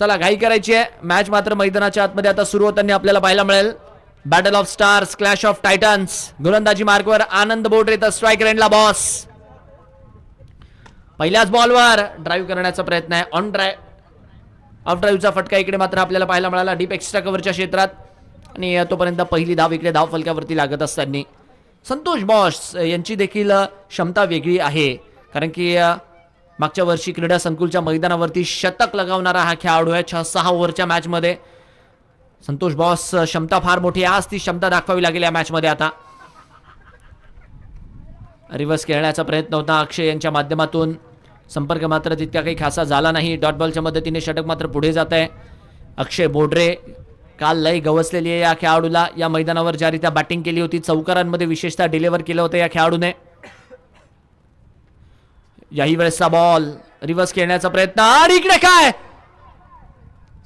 चला घाई करायची आहे. मॅच मात्र मैदानाच्या आतमध्ये आता सुरू होताना आपल्याला पाहायला मिळेल. Battle of stars, clash of Titans. गोलंदाजी मार्कवर आनंद बोडरे तर स्ट्राईक रेंजला बॉस. पहिल्याच बॉलवर ड्राईव्ह करण्याचा प्रयत्न आहे. ऑन ड्राईव्ह, ऑफ ड्राईव्हचा फटका इकडे मात्र आपल्याला पाहायला मिळाला डीप एक्स्ट्रा कव्हरच्या क्षेत्रात. आणि तोपर्यंत पहिली धाव इकडे धाव फलकावरती लागत असताना संतोष बॉस यांची देखील क्षमता वेगळी आहे. कारण की मागच्या वर्षी क्रीडा संकुलच्या मैदानावरती शतक लगावणारा हा खेळाडू आहे 6 ओव्हरच्या मॅचमध्ये. संतोष बॉस क्षमता फार मोठी आहे. आज ती क्षमता दाखवावी लागेल या मॅचमध्ये. आता रिव्हर्स खेळण्याचा प्रयत्न होता अक्षय यांच्या माध्यमातून. संपर्क मात्र तितका काही खासा झाला नाही. डॉट बॉलच्या मदतीने षटक मात्र पुढे जात आहे. अक्षय बोडरे काल लय गवसलेली आहे या खेळाडूला. या मैदानावर ज्यारीत्या बॅटिंग केली होती, चौकारांमध्ये विशेषतः डिलिव्हर केलं होतं या खेळाडूने. याही वेळेसचा बॉल, रिव्हर्स खेळण्याचा प्रयत्न आणि इकडे काय,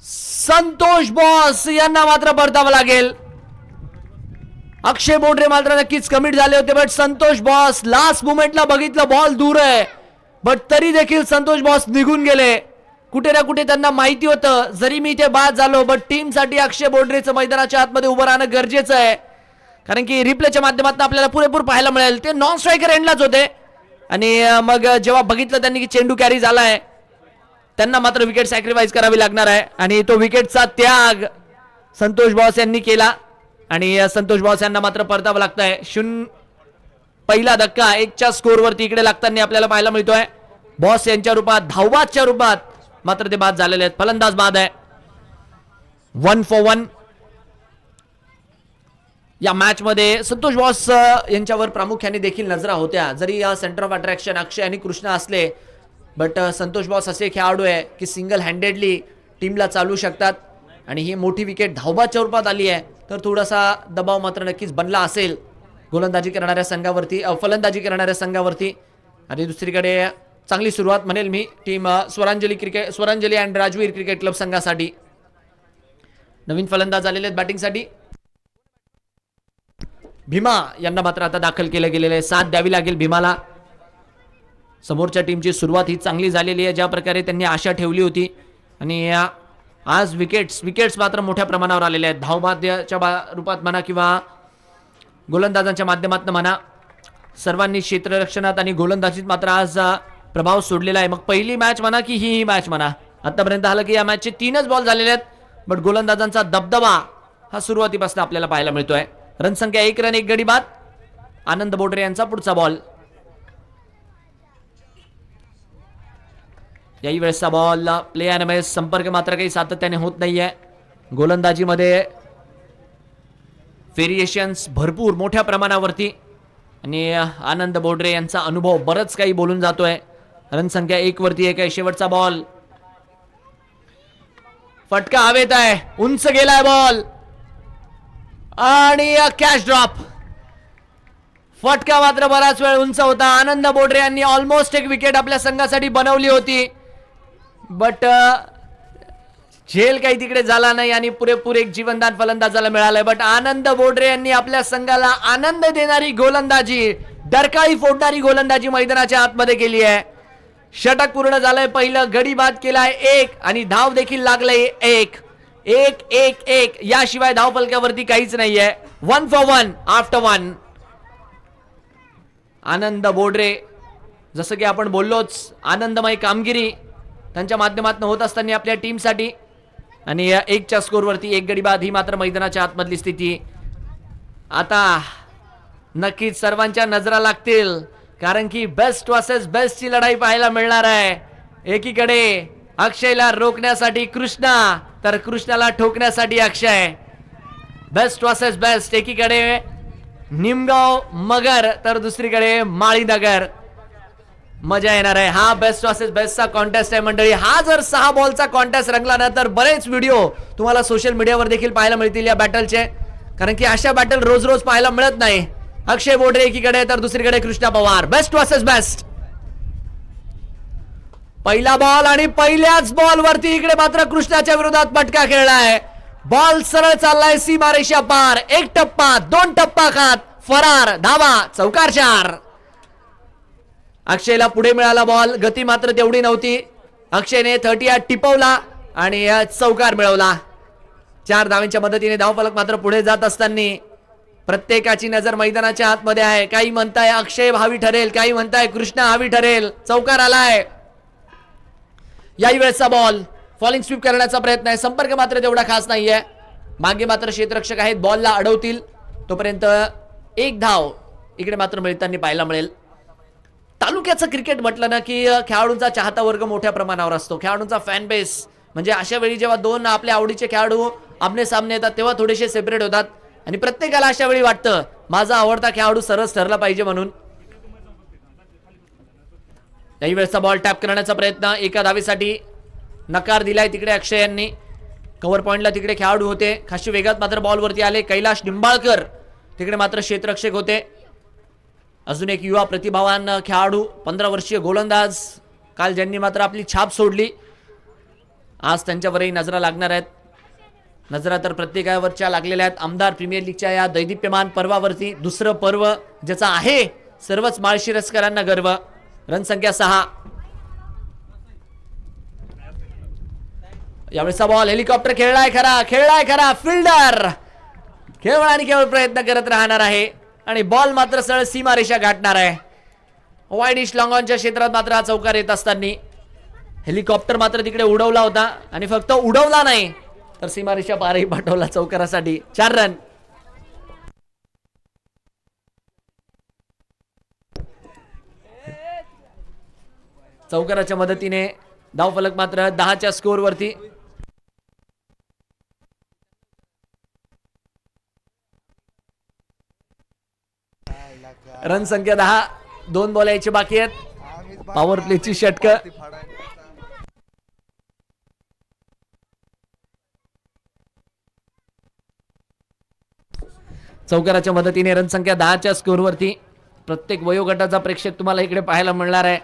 संतोष बॉस यांना मात्र परतावं लागेल. अक्षय बोडरे मात्र नक्कीच कमिट झाले होते, बट संतोष बॉस लास्ट मोमेंटला बघितलं बॉल दूर आहे, बट तरी देखील संतोष बॉस निघून गेले. कुठे ना कुठे त्यांना माहिती होतं जरी मी इथे बाद झालो, बट टीमसाठी अक्षय बोडरेचं मैदानाच्या आतमध्ये उभं राहणं गरजेचं आहे. कारण की रिप्लेच्या माध्यमातून आपल्याला पुरेपूर पाहायला मिळेल ते नॉन स्ट्रायकर एंडलाच होते. आणि मग जेव्हा बघितलं त्यांनी की चेंडू कॅरी झालाय, त्यांना मात्र विकेट सॅक्रिफाईस करावी लागणार आहे. आणि तो विकेटचा त्याग संतोष बॉस यांनी केला आणि संतोष बॉस यांना मात्र परतावं लागतंय. पहिला धक्का 1च्या स्कोरवरती इकडे लागताना आपल्याला पाहायला मिळतोय. बॉस यांच्या रूपात, धावबादच्या रूपात मात्र ते बाद झालेले आहेत. फलंदाज बाद आहे. 1 for 1 या मॅच मध्ये संतोष बॉस यांच्यावर प्रामुख्याने देखील नजरा होत्या. जरी या सेंटर ऑफ अट्रॅक्शन अक्षय आणि कृष्णा असले, बट संतोष बॉस असे खेळाडू आहे की सिंगल हँडेडली टीमला चालू शकतात. आणि ही मोठी विकेट धावबादच्या रूपात आली आहे, तर थोडासा दबाव मात्र नक्कीच बनला असेल गोलंदाजी करणाऱ्या संघावरती, फलंदाजी करणाऱ्या संघावरती. आणि दुसरीकडे चांगली सुरुवात म्हणेल मी team Swaranjali and Rajveer cricket club संघासाठी. नवीन फलंदाज आलेले आहेत बॅटिंगसाठी. भीमा यांना मात्र आता दाखल केलं गेलेलं आहे. साथ द्यावी लागेल भीमाला. समोरच्या टीमची सुरुवात ही चांगली झालेली आहे, ज्या प्रकारे त्यांनी आशा ठेवली होती. आणि आज विकेट्स मात्र मोठ्या प्रमाणावर आलेले आहेत. धावबाद्याच्या रूपात म्हणा किंवा गोलंदाजांच्या माध्यमातून म्हणा, सर्वांनी क्षेत्ररक्षणात आणि गोलंदाजीत मात्र आज प्रभाव सोडलेला आहे. मग पहिली मॅच म्हणा की ही मॅच म्हणा, आतापर्यंत आलं की या मॅचचे 3च बॉल झालेले आहेत, बट गोलंदाजांचा दबदबा हा सुरुवातीपासून आपल्याला पाहायला मिळतोय. रनसंख्या 1 रन 1 गडी बाद. आनंद बोडरे यांचा पुढचा बॉल. याही वेळेसचा बॉल प्ले अँड मिस. संपर्क मात्र काही सातत्याने होत नाहीये. गोलंदाजीमध्ये व्हेरिएशन्स भरपूर मोठ्या प्रमाणावरती. आणि आनंद बोडरे यांचा अनुभव बरंच काही बोलून जातोय. रनसंख्या 1 वरती आहे. शेवटचा बॉल, फटका हवेत आहे, उंच गेलाय बॉल आणि कॅच ड्रॉप. फटका मात्र बराच वेळ उंच होता. आनंद बोडरे यांनी ऑलमोस्ट एक विकेट आपल्या संघासाठी बनवली होती, बट झेल काही तिकडे झाला नाही आणि पुरेपूर एक जीवनदान फलंदाजाला मिळालंय. बट आनंद बोडरे यांनी आपल्या संघाला आनंद देणारी गोलंदाजी, डरकाळी फोडणारी गोलंदाजी मैदानाच्या आतमध्ये केली आहे. षटक पूर्ण झालंय, पहिलं गडी बाद केलाय 1 आणि धाव देखील लागलंय 1. 1 याशिवाय धाव फलकावरती काहीच नाहीये. 1 for 1 आफ्टर 1. आनंद बोडरे, जसं की आपण बोललोच, आनंदमय कामगिरी त्यांच्या माध्यमातून होत असताना आपल्या टीमसाठी. आणि 1च्या स्कोरवरती 1 गडी बाद ही मात्र मैदानाच्या आतमधली स्थिती. आता नक्कीच सर्वांच्या नजरा लागतील, कारण की बेस्ट वर्सेस बेस्टची लढाई पाहायला मिळणार आहे. एकीकडे अक्षयला रोखण्यासाठी कृष्णा, तर कृष्णाला ठोकण्यासाठी अक्षय. Best versus best. एकीकडे निमगाव मगर, तर दुसरीकडे माळीनगर. मजा येणार आहे. हा बेस्ट वर्सेस बेस्टचा कॉन्टेस्ट आहे मंडळी. हा जर 6 बॉलचा कॉन्टेस्ट रंगला ना, तर बरेच व्हिडिओ तुम्हाला सोशल मीडियावर देखील पाहायला मिळतील या बॅटलचे. कारण की अशा बॅटल रोज रोज पाहायला मिळत नाही. अक्षय बोडरे एकीकडे, तर दुसरीकडे Krishna Pawar. Best versus best. पहिला बॉल आणि पहिल्याच बॉल वरती इकडे मात्र कृष्णाच्या विरोधात फटका खेळलाय. बॉल सरळ चाललाय सीमारेषा पार. 1 टप्पा, 2 टप्पा खात फरार. धावा, चौकार 4. अक्षयला पुढे मिळाला बॉल, गती मात्र तेवढी नव्हती. अक्षयने 38 टिपवला आणि चौकार मिळवला. 4 धावांच्या मदतीने धावफलक मात्र पुढे जात असताना प्रत्येकाची नजर मैदानाच्या आतमध्ये आहे. काही म्हणताय अक्षय हवी ठरेल, काही म्हणताय कृष्णा हवी ठरेल. चौकार आलाय. याही वेळेचा बॉल फॉलिंग स्वीप करण्याचा प्रयत्न आहे. संपर्क मात्र तेवढा खास नाहीये. मागे मात्र क्षेत्ररक्षक आहेत, बॉलला अडवतील. तोपर्यंत एक धाव इकडे मात्र मिळताना पाहायला मिळेल. तालुक्याचं क्रिकेट म्हटलं ना की खेळाडूंचा चाहता वर्ग मोठ्या प्रमाणावर असतो. खेळाडूंचा फॅन बेस म्हणजे अशा वेळी जेव्हा दोन आपल्या आवडीचे खेळाडू आमने सामने येतात तेव्हा थोडेसे सेपरेट होतात. आणि प्रत्येकाला अशा वेळी वाटतं माझा आवडता खेळाडू सरस ठरला पाहिजे म्हणून. काही वेळेचा बॉल टॅप करण्याचा प्रयत्न, एका धावेसाठी नकार दिलाय तिकडे अक्षय यांनी. कव्हर पॉइंटला तिकडे खेळाडू होते, खाशी वेगात मात्र बॉलवरती आले. कैलाश निंबाळकर तिकडे मात्र क्षेत्ररक्षक होते. अजून एक युवा प्रतिभावान खेळाडू 15 वर्षीय गोलंदाज काल ज्यांनी मात्र आपली छाप सोडली, आज त्यांच्यावरही नजरा लागणार आहेत. नजरा तर प्रत्येकावरच्या लागलेल्या आहेत. आमदार प्रीमियर लीगच्या या दैदिप्यमान पर्वावरती दुसरं पर्व ज्याचा आहे सर्वच माळशिरसकरांना गर्व. रनसंख्या 6. यावेळेचा बॉल हेलिकॉप्टर खेळलाय खरा फिल्डर केवळ आणि केवळ प्रयत्न करत राहणार आहे आणि बॉल मात्र सरळ सीमारेषा गाठणार आहे. वाईडिश लॉंगॉनच्या क्षेत्रात मात्र हा चौकार येत असताना हेलिकॉप्टर मात्र तिकडे उडवला होता आणि फक्त उडवला नाही तर सीमारेषा पारही पाठवला चौकारासाठी. 4 रन. चौकाराच्या मदतीने धावफलक मात्र 10च्या स्कोअरवरती. रन संख्या 10. 2 बॉल यायचे बाकी आहेत. पॉवर प्लेची षटकं. चौकाराच्या मदतीने रन संख्या 10च्या स्कोअरवरती. प्रत्येक वयोगटाचा प्रेक्षक तुम्हाला इकडे पाहायला मिळणार आहे.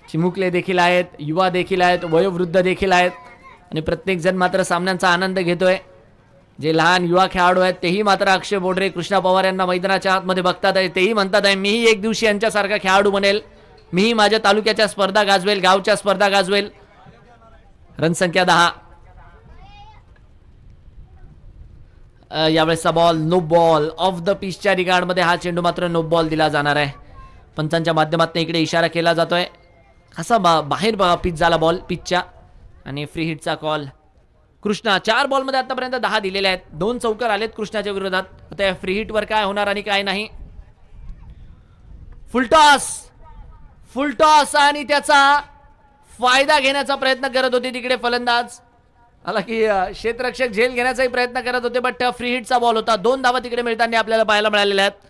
चिमुकले देखील आहेत, युवा देखील आहेत, वयोवृद्ध देखील आहेत आणि प्रत्येक जण मात्र सामन्यांचा आनंद घेतोय. जे लहान युवा खेळाडू आहेत तेही मात्र अक्षय बोडरे, कृष्णा पवार यांना मैदानाच्या आतमध्ये बघतात आहे. तेही म्हणतात आहे मीही एक दिवशी यांच्यासारखा खेळाडू बनेल, मीही माझ्या तालुक्याच्या स्पर्धा गाजवेल, गावच्या स्पर्धा गाजवेल. रन संख्या 10. यावेळेसचा ball no ball. Off the पिचच्या रिगार्डमध्ये हा चेंडू मात्र नो बॉल दिला जाणार आहे. पंचांच्या माध्यमातून इकडे इशारा केला जातोय. असा बाहेर पिच झाला बॉल पिचच्या आणि फ्री हिटचा कॉल. कृष्णा 4 बॉलमध्ये आतापर्यंत 10 दिलेले आहेत. 2 चौकार आलेत कृष्णाच्या विरोधात. आता या फ्री हिटवर काय होणार आणि काय नाही. फुलटॉस आणि त्याचा फायदा घेण्याचा प्रयत्न करत होते तिकडे फलंदाज. आला की क्षेत्ररक्षक झेल घेण्याचाही प्रयत्न करत होते बट फ्री हिटचा बॉल होता. 2 धावा तिकडे मिळताना आपल्याला पाहायला मिळालेल्या आहेत.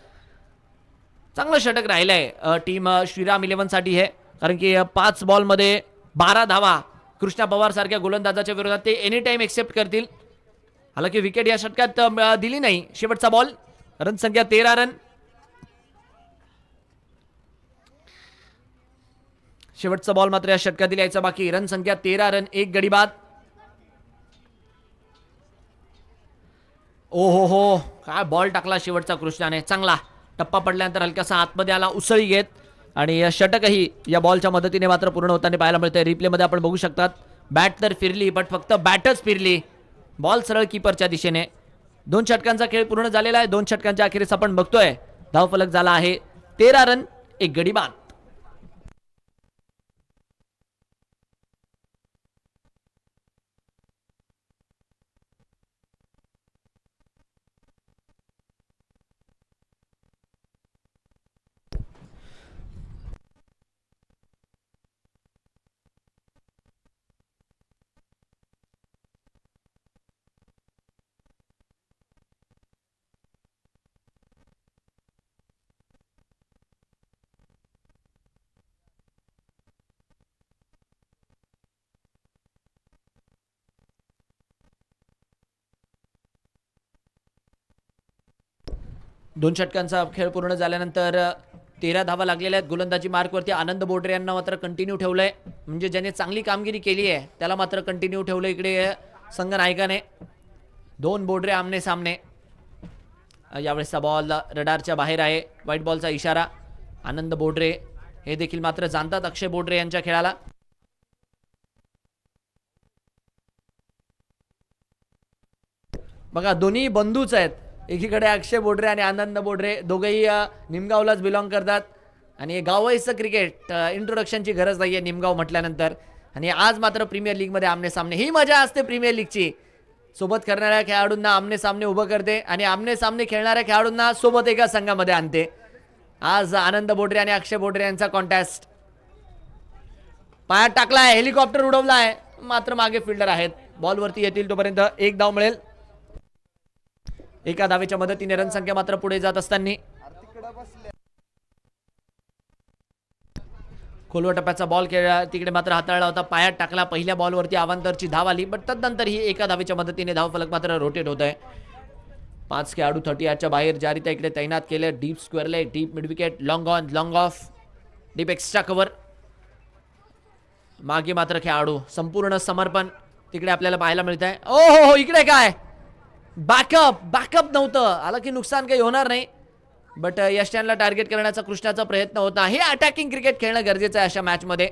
चांगलं षटक राहिलंय टीम श्रीराम 11 साठी हे, कारण की 5 बॉलमध्ये 12 धावा कृष्णा पवार सारख्या गोलंदाजाच्या विरोधात ते एनी टाइम एक्सेप्ट करतील. हालांकि विकेट या षटकात दिली नाही. शेवटचा बॉल. रन संख्या 13 रन. शेवटचा बॉल मात्र या षटकातील यायचा बाकी. रन संख्या 13 रन, 1 गडी बाद. ओ हो काय बॉल टाकला शेवटचा कृष्णाने. चांगला टप्पा पडल्यानंतर हलकासा आतमध्ये आला उसळी घेत आणि षटकही या बॉलच्या मदतीने मात्र पूर्ण होताना पाहायला मिळतंय. रिप्लेमध्ये आपण बघू शकतात बॅट तर फिरली बट फक्त बॅटच फिरली. बॉल सरळ कीपरच्या दिशेने. 2 षटकांचा खेळ पूर्ण झालेला आहे. 2 षटकांच्या अखेरीस आपण बघतोय धावफलक झाला आहे 13 रन, 1 गडी बाद. दोन षटकांचा खेळ पूर्ण झाल्यानंतर 13 धावा लागलेल्या आहेत. गोलंदाजी मार्कवरती आनंद बोडरे यांना मात्र कंटिन्यू ठेवलंय. म्हणजे ज्याने चांगली कामगिरी केली आहे त्याला मात्र कंटिन्यू ठेवलं इकडे संघनायकाने. 2 बोडरे आमने सामने. यावेळेसचा बॉल रडारच्या बाहेर आहे. व्हाईट बॉलचा इशारा. आनंद बोडरे हे देखील मात्र जाणतात अक्षय बोडरे यांच्या खेळाला. बघा दोन्ही बंधूच आहेत. एकीकडे अक्षय बोडरे आणि आनंद बोडरे दोघेही निमगावलाच बिलॉंग करतात आणि गावाईचं क्रिकेट इंट्रोडक्शनची गरज नाही आहे निमगाव म्हटल्यानंतर. आणि आज मात्र प्रीमियर लीगमध्ये आमने सामने, ही मजा असते प्रीमियर लीगची. सोबत करणाऱ्या खेळाडूंना आमने सामने उभं करते आणि आमने सामने खेळणाऱ्या खेळाडूंना सोबत एका संघामध्ये आणते. आज आनंद बोडरे आणि अक्षय बोडरे यांचा कॉन्टेस्ट. पायात टाकलाय, हेलिकॉप्टर उडवलाय, मात्र मागे फिल्डर आहेत. बॉलवरती येतील तोपर्यंत एक धाव मिळेल. एका धावेच्या मदतीने रनसंख्या मात्र पुढे जात असताना खोलवर टप्प्याचा बॉल खेळला, तिकडे मात्र हाताळला होता, पायात टाकला. पहिल्या बॉलवरती अवांतरची धाव आली, पण तदनंतर ही एका धावेच्या मदतीने धावफलक मात्र रोटेट होत आहे. 5 खेळाडू 30 बाहेर ज्यारित्या इकडे तैनात केले. Deep square leg, deep mid wicket, long on, long of, deep extra cover. मागे मात्र खेळाडू संपूर्ण समर्पण तिकडे आपल्याला पाहायला मिळत आहे. ओ हो, इकडे काय बॅकअप नव्हतं आला की नुकसान काही होणार नाही, बट यष्टांना टार्गेट करण्याचा कृष्णाचा प्रयत्न होता. हे अटॅकिंग क्रिकेट खेळणं गरजेचं आहे अशा मॅचमध्ये.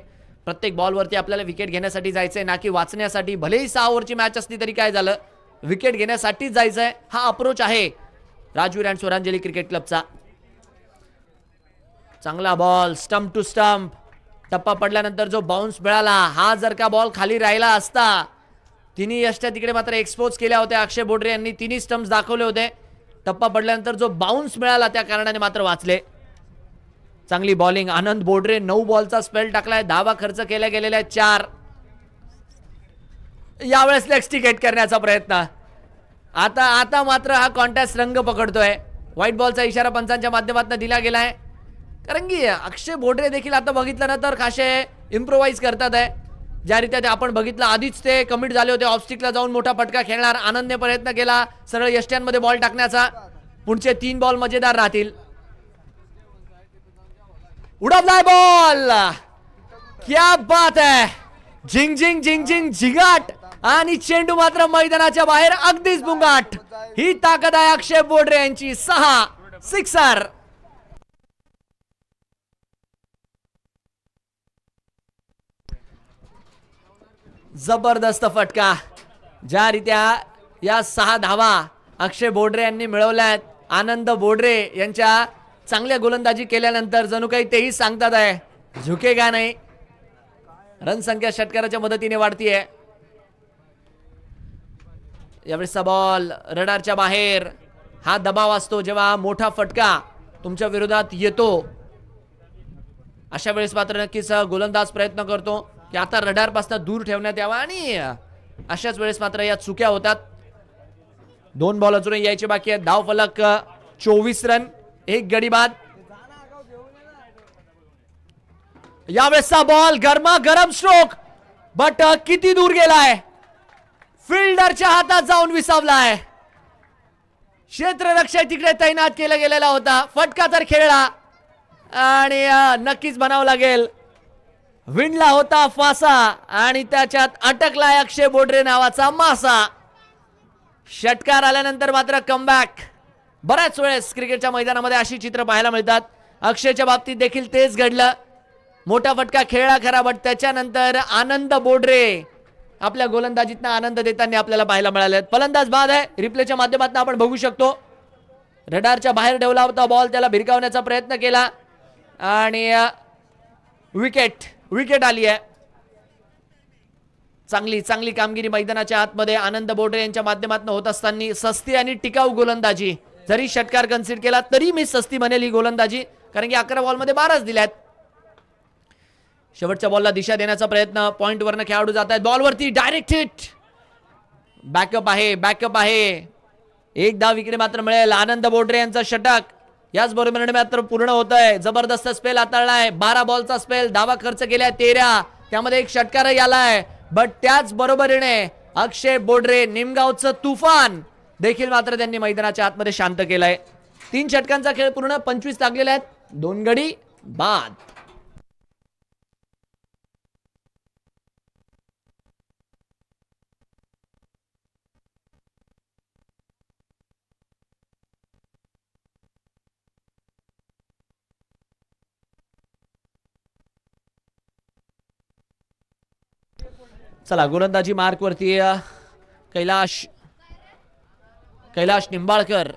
प्रत्येक बॉलवरती आपल्याला विकेट घेण्यासाठी जायचंय, ना की वाचण्यासाठी. भलेही 6 ओव्हरची मॅच असली तरी काय झालं, विकेट घेण्यासाठीच जायचंय. हा अप्रोच आहे राजवीर अँड स्वरांजली क्रिकेट क्लबचा. चांगला बॉल, स्टंप टू स्टंप. टप्पा पडल्यानंतर जो बाउन्स मिळाला, हा जर का बॉल खाली राहिला असता, तिन्ही यष्ट्या तिकडे मात्र एक्सपोज केल्या होत्या. अक्षय बोडरे यांनी तिन्ही स्टंप्स दाखवले होते. टप्पा पडल्यानंतर जो बाउन्स मिळाला त्या कारणाने मात्र वाचले. चांगली बॉलिंग आनंद बोडरे. 9 बॉलचा स्पेल टाकलाय, धावा खर्च केल्या गेलेल्या 4. यावेळेस लेग्स टिकेट करण्याचा प्रयत्न. आता मात्र हा कॉन्टेस्ट रंग पकडतोय. व्हाईट बॉलचा इशारा पंचांच्या माध्यमातून दिला गेलाय, कारण की अक्षय बोडरे देखील आता बघितलं ना तर खासे इम्प्रोवाइज करतात आहे. ज्यारित्या ते आपण बघितलं, आधीच ते कमिट झाले होते ऑफस्टिकला जाऊन मोठा फटका खेळणार. आनंदने प्रयत्न केला सरळ यष्ट्यांमध्ये बॉल टाकण्याचा. पुढचे 3 बॉल मजेदार राहतील. उडवलाय बॉल, क्या बात आहे. झिंग झिंग झिंग झिंग झिगाट आणि चेंडू मात्र मैदानाच्या बाहेर अगदीच बुंगाट. ही ताकद आहे अक्षय बोडरे यांची. 6 सिक्सर. जबरदस्त फटका. ज्या रीत्या या 6 धावा अक्षय बोडरे यांनी मिळवल्यात, आनंद बोडरे यांच्या चांगल्या गोलंदाजी केल्यानंतर जणू काही तेही सांगतात आहे झुकेगा नाही. रनसंख्या षटकाराच्या मदतीने वाढतीये. यावेळेसचा बॉल रडारच्या बाहेर. हा दबाव असतो जेव्हा मोठा फटका तुमच्या विरोधात येतो. अशा वेळेस मात्र नक्कीच गोलंदाज प्रयत्न करतो की आता रडारपासून दूर ठेवण्यात यावा, आणि अशाच वेळेस मात्र या चुक्या होतात. 2 बॉल अजूनही यायचे बाकी आहेत. धाव फलक 24 रन, 1 गडी बाद. यावेळेसचा बॉल गरम स्ट्रोक, बट किती दूर गेलाय, फिल्डरच्या हातात जाऊन विसावलाय. क्षेत्ररक्षक तिकडे तैनात केला गेलेला होता. फटका तर खेळला आणि नक्कीच म्हणावं लागेल विंडला होता फासा आणि त्याच्यात अटकलाय अक्षय बोडरे नावाचा मासा. षटकार आल्यानंतर मात्र कमबॅक. बऱ्याच वेळेस क्रिकेटच्या मैदानामध्ये अशी चित्र पाहायला मिळतात. अक्षयच्या बाबतीत देखील तेच घडलं. मोठा फटका खेळला खरा, बट त्याच्यानंतर आनंद बोडरे आपल्या गोलंदाजीतनं आनंद देताना आपल्याला पाहायला मिळाले. फलंदाज बाद आहे. रिप्लेच्या माध्यमातून आपण बघू शकतो. रडारच्या बाहेर ठेवला होता बॉल, त्याला भिरकावण्याचा प्रयत्न केला आणि विकेट आली आहे. चांगली कामगिरी मैदानाच्या आतमध्ये आनंद बोडरे यांच्या माध्यमातून होत असताना सस्ती आणि टिकाऊ गोलंदाजी. जरी षटकार कन्सिडर केला तरी मी सस्ती म्हणेल ही गोलंदाजी, कारण की 11 बॉलमध्ये 12च दिल्यात. शेवटच्या बॉलला दिशा देण्याचा प्रयत्न. पॉइंट वरनं खेळाडू जात आहेत. बॉलवरती डायरेक्ट हिट. बॅकअप आहे. 1 धाव इकडे मात्र मिळेल. आनंद बोडरे यांचा षटक याच बरोबरीने मात्र पूर्ण होत आहे. जबरदस्त स्पेल हाताळलाय. 12 बॉलचा स्पेल, धावा खर्च केल्या 13, त्यामध्ये 1 षटकारही आलाय. बट त्याच बरोबरीने अक्षय बोडरे निमगावचं तुफान देखील मात्र त्यांनी मैदानाच्या आतमध्ये शांत केलाय. 3 षटकांचा खेळ पूर्ण, 25 लागलेले आहेत, 2 गडी बाद. चला गोलंदाजी मार्क वरती कैलाश कैलाश निंबाळकर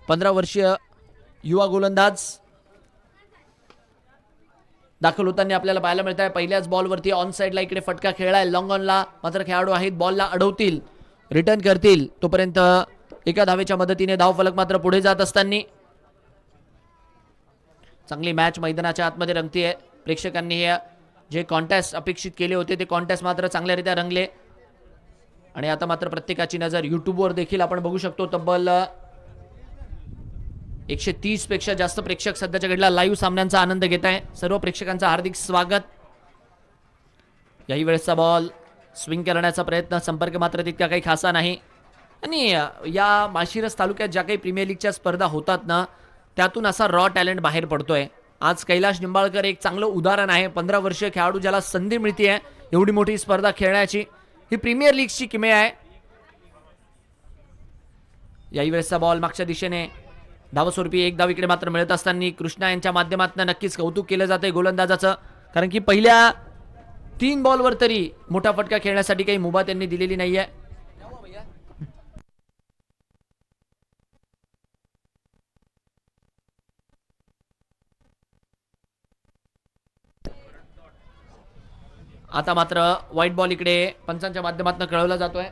15 वर्षीय युवा गोलंदाज दाखल होताना आपल्याला पाहायला मिळत आहे. पहिल्याच बॉलवरती ऑन साइडला इकडे फटका खेळलाय. लॉंग ऑनला मात्र खेळाडू आहेत, बॉलला अडवतील, रिटर्न करतील. तोपर्यंत एका धावेच्या मदतीने धावफलक मात्र पुढे जात असताना चांगली मॅच मैदानाच्या आतमध्ये रंगतीये. प्रेक्षकांनी हे जे कॉन्टेस्ट अपेक्षित केले होते ते कॉन्टेस्ट मात्र चांगल्यारीत्या रंगले आणि आता मात्र प्रत्येकाची नजर यूट्यूबवर देखील आपण बघू शकतो. तब्बल 130 पेक्षा जास्त प्रेक्षक सध्याच्या घडीला लाईव्ह सामन्यांचा आनंद घेत आहे. सर्व प्रेक्षकांचं हार्दिक स्वागत. याही वेळेसचा बॉल स्विंग करण्याचा प्रयत्न, संपर्क मात्र तितका काही खासा नाही. आणि या माळशिरस तालुक्यात ज्या काही प्रीमियर लीगच्या स्पर्धा होतात ना, त्यातून असा रॉ टॅलेंट बाहेर पडतोय. आज कैलाश निंबाळकर एक चांगलं उदाहरण आहे. 15 वर्षीय खेळाडू ज्याला संधी मिळते एवढी मोठी स्पर्धा खेळण्याची, ही प्रीमियर लीगची किमया आहे. याही वेळेसचा बॉल मागच्या दिशेने धावस्वरूपी एक धाव इकडे मात्र मिळत असताना कृष्णा यांच्या माध्यमातून नक्कीच कौतुक केलं जातंय गोलंदाजाचं, कारण की पहिल्या 3 बॉलवर तरी मोठा फटका खेळण्यासाठी काही मुभा त्यांनी दिलेली नाहीये. आता मात्र व्हाईट बॉल इकडे पंचांच्या माध्यमातून कळवला जातोय.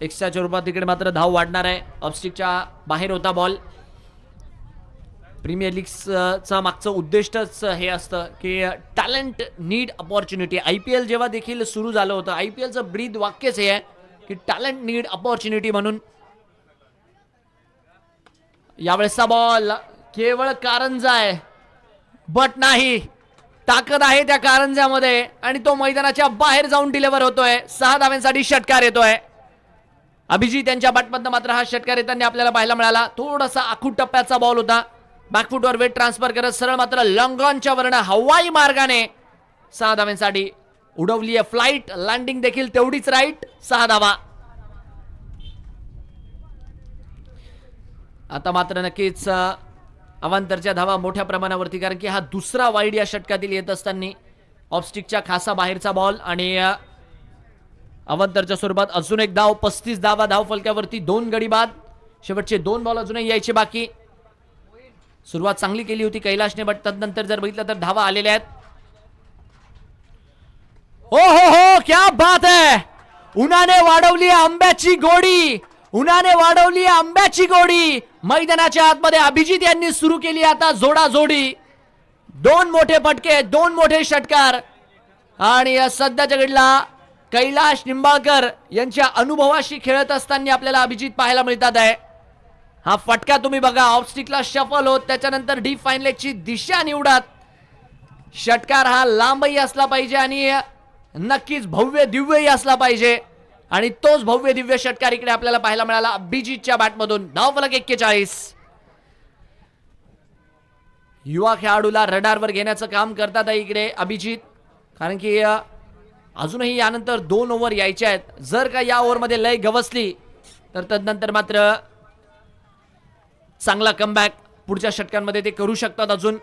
एक्स्ट्राच्या रूपात इकडे मात्र धाव वाढणार आहे. ऑफस्टिकच्या बाहेर होता बॉल. प्रीमियर लीगचा मागचं उद्दिष्टच हे असतं की टॅलेंट नीड अपॉर्च्युनिटी. IPL जेव्हा देखील सुरू झालं होतं, IPLचं ब्रीद वाक्यच हे आहे की टॅलेंट नीड अपॉर्च्युनिटी म्हणून. यावेळेसचा बॉल केवळ कारंजा आहे, बट नाही, ताकद आहे त्या कारंजामध्ये आणि तो मैदानाच्या बाहेर जाऊन डिलिव्हर होतोय. 6 धाव्यांसाठी षटकार येतोय. अभिजित यांच्या बॅटमधनं मात्र हा षटकार येताना आपल्याला पाहायला मिळाला. थोडासा आखूड टप्प्याचा बॉल होता. बॅकफुटवर वेट ट्रान्सफर करत सरळ मात्र लॉंग ऑनच्या वरनं हवाई मार्गाने 6 धाव्यांसाठी उडवली आहे फ्लाइट. लँडिंग देखील तेवढीच राईट. 6 धावा. आता मात्र नक्कीच अवांतरच्या धावा मोठ्या प्रमाणावरती, कारण की हा दुसरा वाईड या षटकातील येत असताना ऑफस्टिकच्या खासा बाहेरचा बॉल आणि अवांतरच्या स्वरूपात अजून एक धाव. 35 धावा धाव फलक्यावरती. 2 गडी बाद. शेवटचे 2 बॉल अजूनही यायचे बाकी. सुरुवात चांगली केली होती कैलाशने, बट तदनंतर जर बघितलं तर धावा आलेल्या आहेत. हो हो हो, क्या बात है. उन्हाने वाढवली आंब्याची गोडी, उन्हाने वाढवली आंब्याची गोडी. मैदानाच्या आतमध्ये अभिजित यांनी सुरू केली आता जोडा जोडी. 2 मोठे फटके, 2 मोठे षटकार आणि सध्याच्या घडीला कैलाश निंबाळकर यांच्या अनुभवाशी खेळत असताना आपल्याला अभिजित पाहायला मिळतात आहे. हा फटका तुम्ही बघा, ऑफस्टिकला शफल होत, त्याच्यानंतर डीप फाईन लेगची दिशा निवडत. षटकार हा लांबही असला पाहिजे आणि नक्कीच भव्य दिव्यही असला पाहिजे आणि तोच भव्य दिव्य षटकार इकडे आपल्याला पाहायला मिळाला अभिजितच्या बॅटमधून. धावफलक 41. युवा खेळाडूला रडारवर घेण्याचं काम करतात इकडे अभिजित, कारण की अजूनही यानंतर 2 ओव्हर यायच्या आहेत. जर का या ओव्हरमध्ये लय गवसली तर तदनंतर मात्र चांगला कमबॅक पुढच्या षटकांमध्ये ते करू शकतात अजून.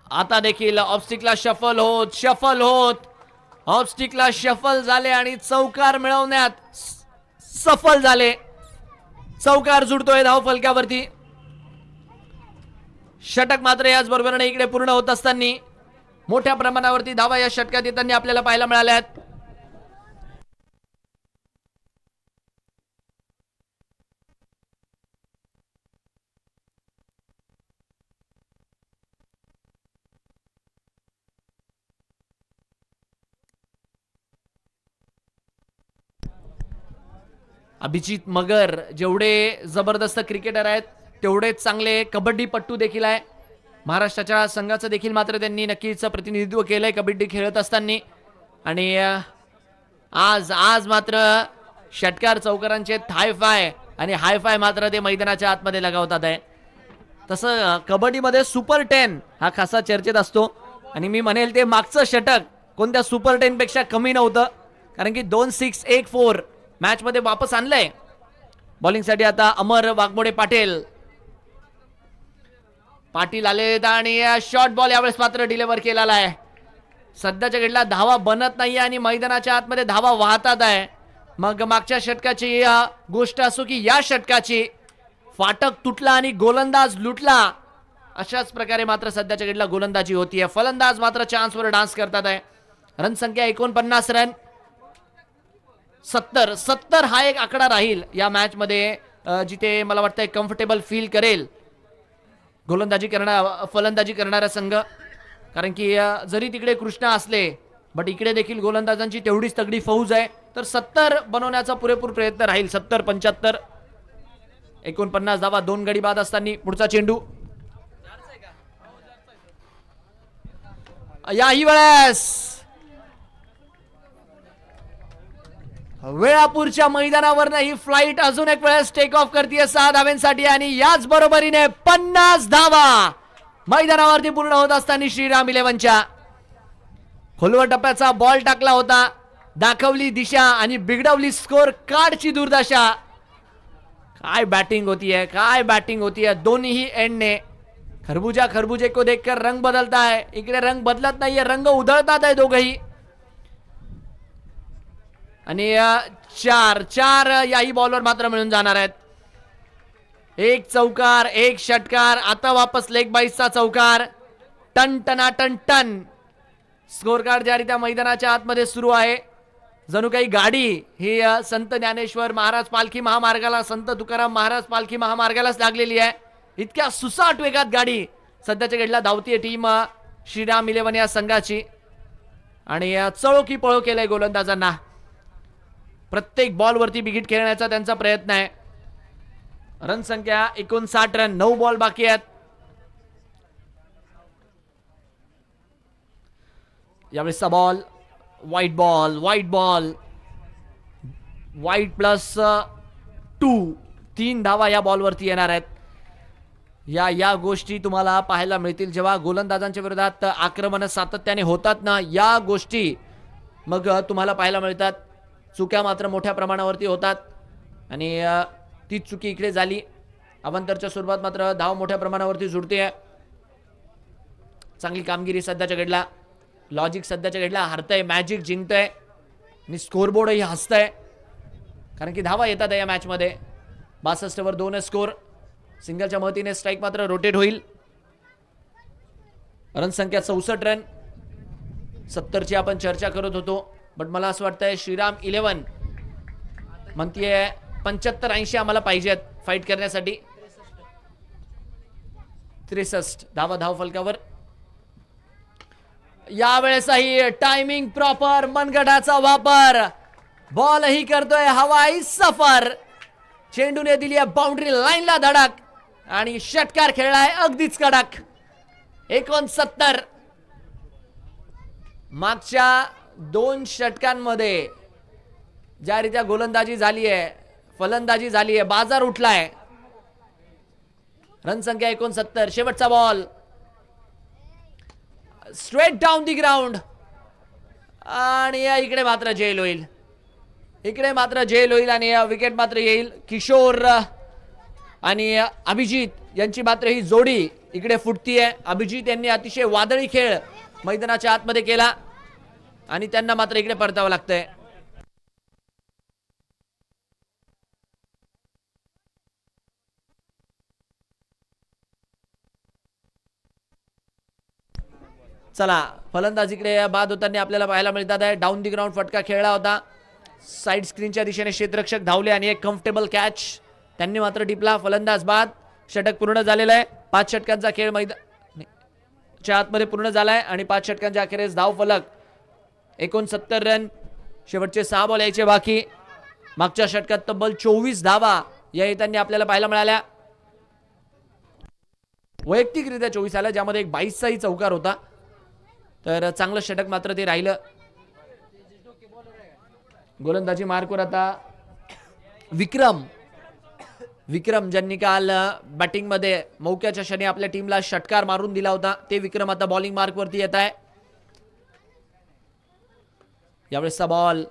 आता देखील ऑफस्टिकला शफल होत ऑफस्टिकला शफल झाले आणि चौकार मिळवण्यात सफल झाले. चौकार जुडतोय धाव फलक्यावरती. षटक मात्र याच बरोबरीने इकडे पूर्ण होत असताना मोठ्या प्रमाणावरती धावा या षटकात येताना आपल्याला पाहायला मिळाल्या आहेत. अभिजित मगर जेवढे जबरदस्त क्रिकेटर आहेत तेवढेच चांगले कबड्डीपट्टू देखील आहे. महाराष्ट्राच्या संघाचं देखील मात्र त्यांनी नक्कीच प्रतिनिधित्व केलंय कबड्डी खेळत असताना. आणि आज मात्र षटकार चौकारांचे थायफाय आणि हायफाय मात्र ते मैदानाच्या आतमध्ये लगावतात आहे. तसं कबड्डीमध्ये सुपर 10 हा खासा चर्चेत असतो आणि मी म्हणेल ते मागचं षटक कोणत्या सुपर 10 पेक्षा कमी नव्हतं, कारण की 2 6 1 4 मॅच मध्ये वापस आणलंय. बॉलिंगसाठी आता अमर वाघमोडे पाटील आले आणि शॉर्ट बॉल यावेळेस मात्र डिलिव्हर केलेला आहे. सध्याच्या घडीला धावा बनत नाही आणि मैदानाच्या आतमध्ये धावा वाहतात आहे. मग मागच्या षटकाची गोष्ट असो की या षटकाची, फाटक तुटला आणि गोलंदाज लुटला, अशाच प्रकारे मात्र सध्याच्या घडीला गोलंदाजी होतीये. फलंदाज मात्र चान्सवर डान्स करतात आहे. रन संख्या 49 रन. 70 हा एक आकडा राहील या मॅच मध्ये, जिथे मला वाटतं कम्फर्टेबल फील करेल फलंदाजी करणारा संघ. कारण की जरी तिकडे कृष्णा असले बट इकडे देखील गोलंदाजांची तेवढीच तगडी फौज आहे. तर 70 बनवण्याचा पुरेपूर प्रयत्न राहील. 70-75. 49 धावा, 2 गडी बाद असताना पुढचा चेंडू. याही वेळेस वेळापूरच्या मैदानावर ही फ्लाईट अजून एक वेळेस टेक ऑफ करते 6 धाव्यांसाठी. आणि याच बरोबरीने 50 धावा मैदानावरती पूर्ण होत असताना श्रीराम 11च्या खोलवर टप्प्याचा बॉल टाकला होता, दाखवली दिशा आणि बिघडवली स्कोर कार्डची दुर्दशा. काय बॅटिंग होतीये, काय बॅटिंग होतीये दोन्ही एंडने. खरबूजे को देखकर रंग बदलता है. इकडे रंग बदलत नाहीये, रंग उधळतात आहे दोघही. आणि 4 याही बॉलवर मात्र मिळून जाणार आहेत. एक चौकार, एक षटकार, आता वापस लेग बाईसचा चौकार. टन टनाटन टन स्कोर कार्ड ज्यारीत्या मैदानाच्या आतमध्ये सुरू आहे. जणू काही गाडी ही संत ज्ञानेश्वर महाराज पालखी महामार्गाला, संत तुकाराम महाराज पालखी महामार्गालाच लागलेली आहे. इतक्या सुसाट वेगात गाडी सध्याच्या घडीला धावतीये टीम श्रीराम 11 या संघाची. आणि चळो की पळो केलंय गोलंदाजांना. प्रत्येक बॉलवरती बिगिट खेळण्याचा त्यांचा प्रयत्न आहे. रन संख्या 59 रन, 9 बॉल बाकी आहेत. यावेळेसचा ball wide ball wide plus 2, 3 धावा या बॉलवरती येणार आहेत. या गोष्टी तुम्हाला पाहायला मिळतील जेव्हा गोलंदाजांच्या विरोधात आक्रमण सातत्याने होतात ना. या गोष्टी मग तुम्हाला पाहायला मिळतात. चुक्या मात्र मोठ्या प्रमाणावरती होतात आणि तीच चुकी इकडे झाली. अवंतरच्या स्वरूपात मात्र धाव मोठ्या प्रमाणावरती जुळते. चांगली कामगिरी सध्याच्या घडला. लॉजिक सध्याच्या घडला हरतंय, मॅजिक जिंकतंय आणि स्कोरबोर्डही हसतंय. कारण की धावा येतात या मॅचमध्ये. 62 वर 2 स्कोर. सिंगलच्या मदतीने स्ट्राईक मात्र रोटेट होईल. रन संख्या 64 रन. 70 ची आपण चर्चा करत होतो बट मला असं वाटतंय श्रीराम 11 म्हणतीये 75-80 आम्हाला पाहिजेत फाईट करण्यासाठी. 63 धावा धाव फलकावर. यावेळेसही टायमिंग प्रॉपर, मनगटाचा वापर. बॉलही करतोय हवाई सफर. चेंडूने दिली आहे बाउंड्री लाईनला धडक आणि षटकार खेळलाय अगदीच कडक. 69. मागच्या 2 षटकांमध्ये ज्या रीत्या गोलंदाजी झाली आहे, फलंदाजी झाली आहे, बाजार उठलाय. रन संख्या 69. शेवटचा ball straight down the ground आणि इकडे मात्र जेल होईल. आणि विकेट मात्र येईल. किशोर आणि अभिजित यांची मात्र ही जोडी इकडे फुटतीये. अभिजित यांनी अतिशय वादळी खेळ मैदानाच्या आतमध्ये केला आणि त्यांना मात्र इकडे परतावं लागतंय. चला, फलंदाजीकडे बाद होताना आपल्याला पाहायला मिळतात आहे. डाऊन दी ग्राउंड फटका खेळला होता. साइड स्क्रीनच्या दिशेने क्षेत्ररक्षक धावले आणि एक कम्फर्टेबल कॅच त्यांनी मात्र टिपला. फलंदाज बाद. षटक पूर्ण झालेलं आहे. 5 षटकांचा खेळ मैदानाच्या आतमध्ये पूर्ण झालाय आणि 5 षटकांच्या अखेरीस धाव फलक 69 रन. शेवटचे 6 बॉल यायचे बाकी. मागच्या षटकात तब्बल 24 धावा या येताना आपल्याला पाहायला मिळाल्या. वैयक्तिकरित्या 24 आल्या, ज्यामध्ये एक 22चाही चौकार होता. तर चांगलं षटक मात्र ते राहिलं. गोलंदाजी मार्कवर आता विक्रम ज्यांनी काल बॅटिंग मध्ये मौक्याच्या क्षणी आपल्या टीमला षटकार मारून दिला होता, ते विक्रम आता बॉलिंग मार्क वरती येत आहे. यावेळेसचा बॉल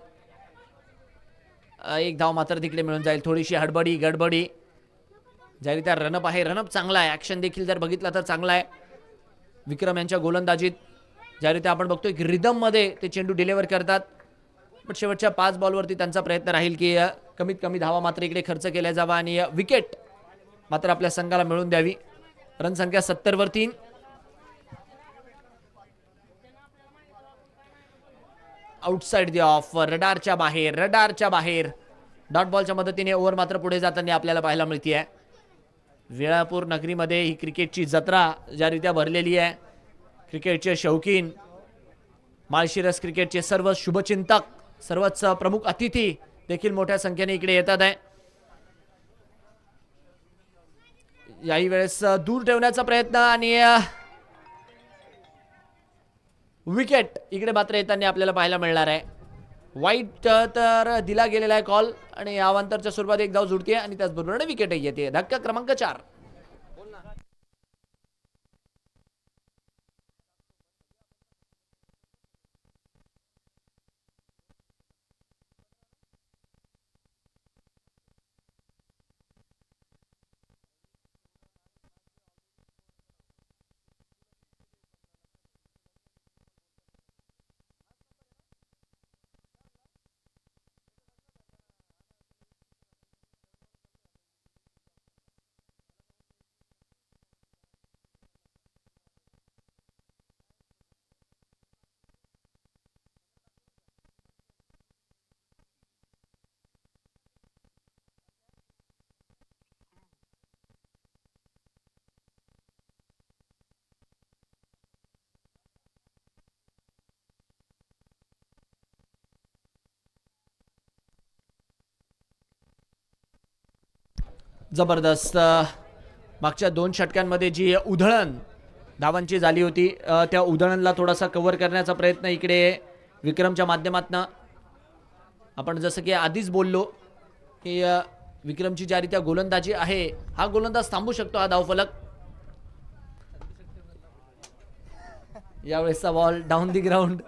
एक धाव मात्र तिकडे मिळून जाईल. थोडीशी गडबडी ज्यारीत्या रनअप आहे, रनअप चांगला आहे. ऍक्शन देखील जर बघितला तर चांगला आहे. विक्रम यांच्या गोलंदाजीत ज्यारीत्या आपण बघतोय की रिदम मध्ये ते चेंडू डिलिव्हर करतात. शेवटच्या 5 बॉलवरती त्यांचा प्रयत्न राहील की कमीत कमी धावा मात्र इकडे खर्च केल्या जावा आणि विकेट मात्र आपल्या संघाला मिळून द्यावी. रन संख्या 70 वर 3. आउटसाइड द ऑफ, रडारच्या बाहेर डॉट बॉलच्या मदतीने ओव्हर मात्र पुढे जाताना आपल्याला पाहायला मिळते. वेळापूर नगरीमध्ये ही क्रिकेटची जत्रा ज्यारीत्या भरलेली आहे. क्रिकेटचे शौकीन, माळशिरस क्रिकेटचे सर्व शुभचिंतक, सर्वच प्रमुख अतिथी देखील मोठ्या संख्येने इकडे येतात आहे. याही वेळेस दूर ठेवण्याचा प्रयत्न आणि विकेट इकडे मात्र येताना आपल्याला पाहायला मिळणार आहे. वाईट तर दिला गेलेला आहे कॉल आणि अवांतरच्या स्वरूपात एक धाव जुळते आणि त्याचबरोबर विकेटही येते. धक्का क्रमांक 4. जबरदस्त. मागच्या 2 षटकांमध्ये जी उधळण धावांची झाली होती त्या उधळणला थोडासा कव्हर करण्याचा प्रयत्न इकडे विक्रमच्या माध्यमातून. आपण जसं की आधीच बोललो की विक्रमची ज्या रीत्या गोलंदाजी आहे, हा गोलंदाज थांबू शकतो हा धावफलक. यावेळेसचा ball down the ground.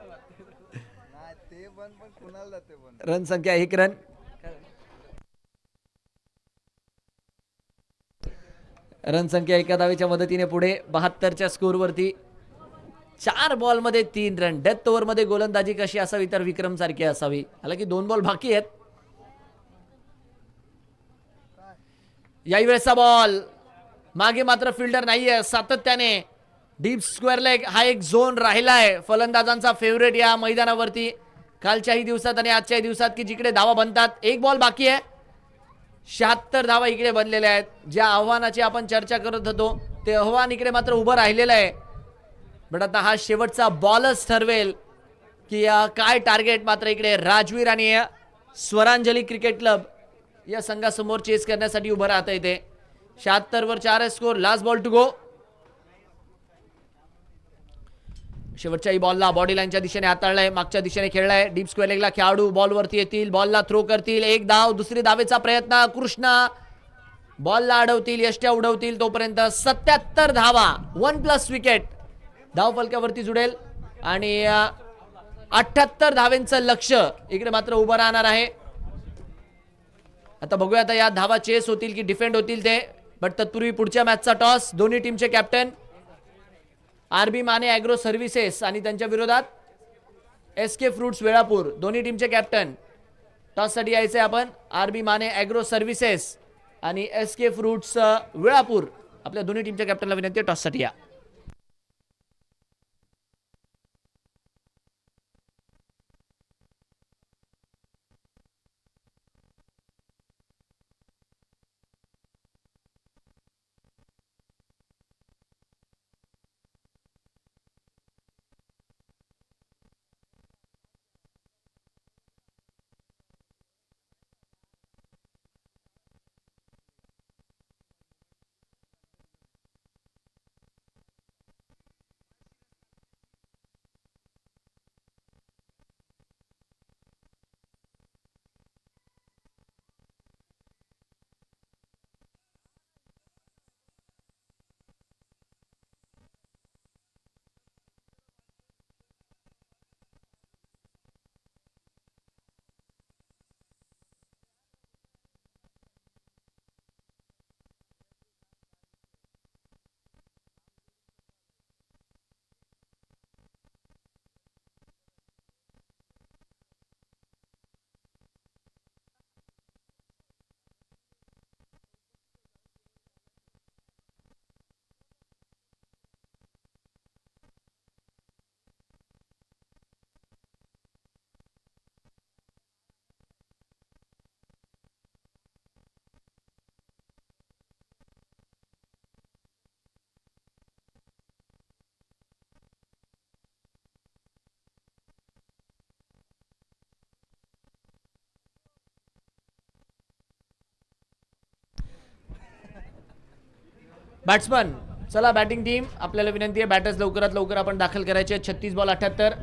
Run संख्या 1 रन. रन संख्या 1 धावेच्या मदतीने पुढे 72च्या स्कोरवरती. 4 बॉलमध्ये 3 रन. डेथ ओव्हरमध्ये गोलंदाजी कशी असावी तर विक्रम सारखी असावी. हालाकी 2 बॉल बाकी आहेत. याही वेळेचा बॉल मागे मात्र फिल्डर नाहीये. सातत्याने डीप स्क्वेअर लेग हा एक झोन राहिलाय फलंदाजांचा फेवरेट या मैदानावरती. कालच्याही दिवसात आणि आजच्याही दिवसात की जिकडे धावा बनतात. 1 बॉल बाकी आहे. 76 धावा इकडे बनलेल्या आहेत. ज्या आव्हानाची आपण चर्चा करत होतो ते आव्हान इकडे मात्र उभं राहिलेलं आहे. बट आता हा शेवटचा बॉलच ठरवेल की काय टार्गेट मात्र इकडे राजवीर आणि स्वरांजली क्रिकेट क्लब या संघासमोर चेस करण्यासाठी उभं राहत आहे. ते 76 वर 4 score. Last ball to go. शेवटच्याही बॉलला बॉडी लाईनच्या दिशेने हाताळलाय, मागच्या दिशेने खेळलाय. डीप स्क्वेअर लेगला खेळाडू बॉलवरती येतील, बॉलला थ्रो करतील. 1 धाव. दुसरी धावेचा प्रयत्न. कृष्णा बॉलला अडवतील, यष्ट्या उडवतील. तोपर्यंत 77 धावा. 1+ विकेट धाव फलकावरती जुडेल आणि 78 धावेंचं लक्ष इकडे मात्र उभं राहणार आहे. आता बघूया आता या धावा चेस होतील की डिफेंड होतील ते. बट तत्पूर्वी पुढच्या मॅचचा टॉस. दोन्ही टीमचे captain RB Mane agro services आणि त्यांच्या विरोधात एसके फ्रुट्स वेळापूर. दोन्ही टीमचे कॅप्टन टॉससाठी यायचे आपण. आरबी माने ॲग्रो सर्व्हिसेस आणि एसके फ्रुट्स वेळापूर. आपल्या दोन्ही टीमच्या कॅप्टनला विनंती आहे टॉससाठी या. बॅट्समन चला बॅटिंग टीम आपल्याला विनंती आहे बॅटर्स लवकरात लवकर आपण दाखल करायचे 36 बॉल 78.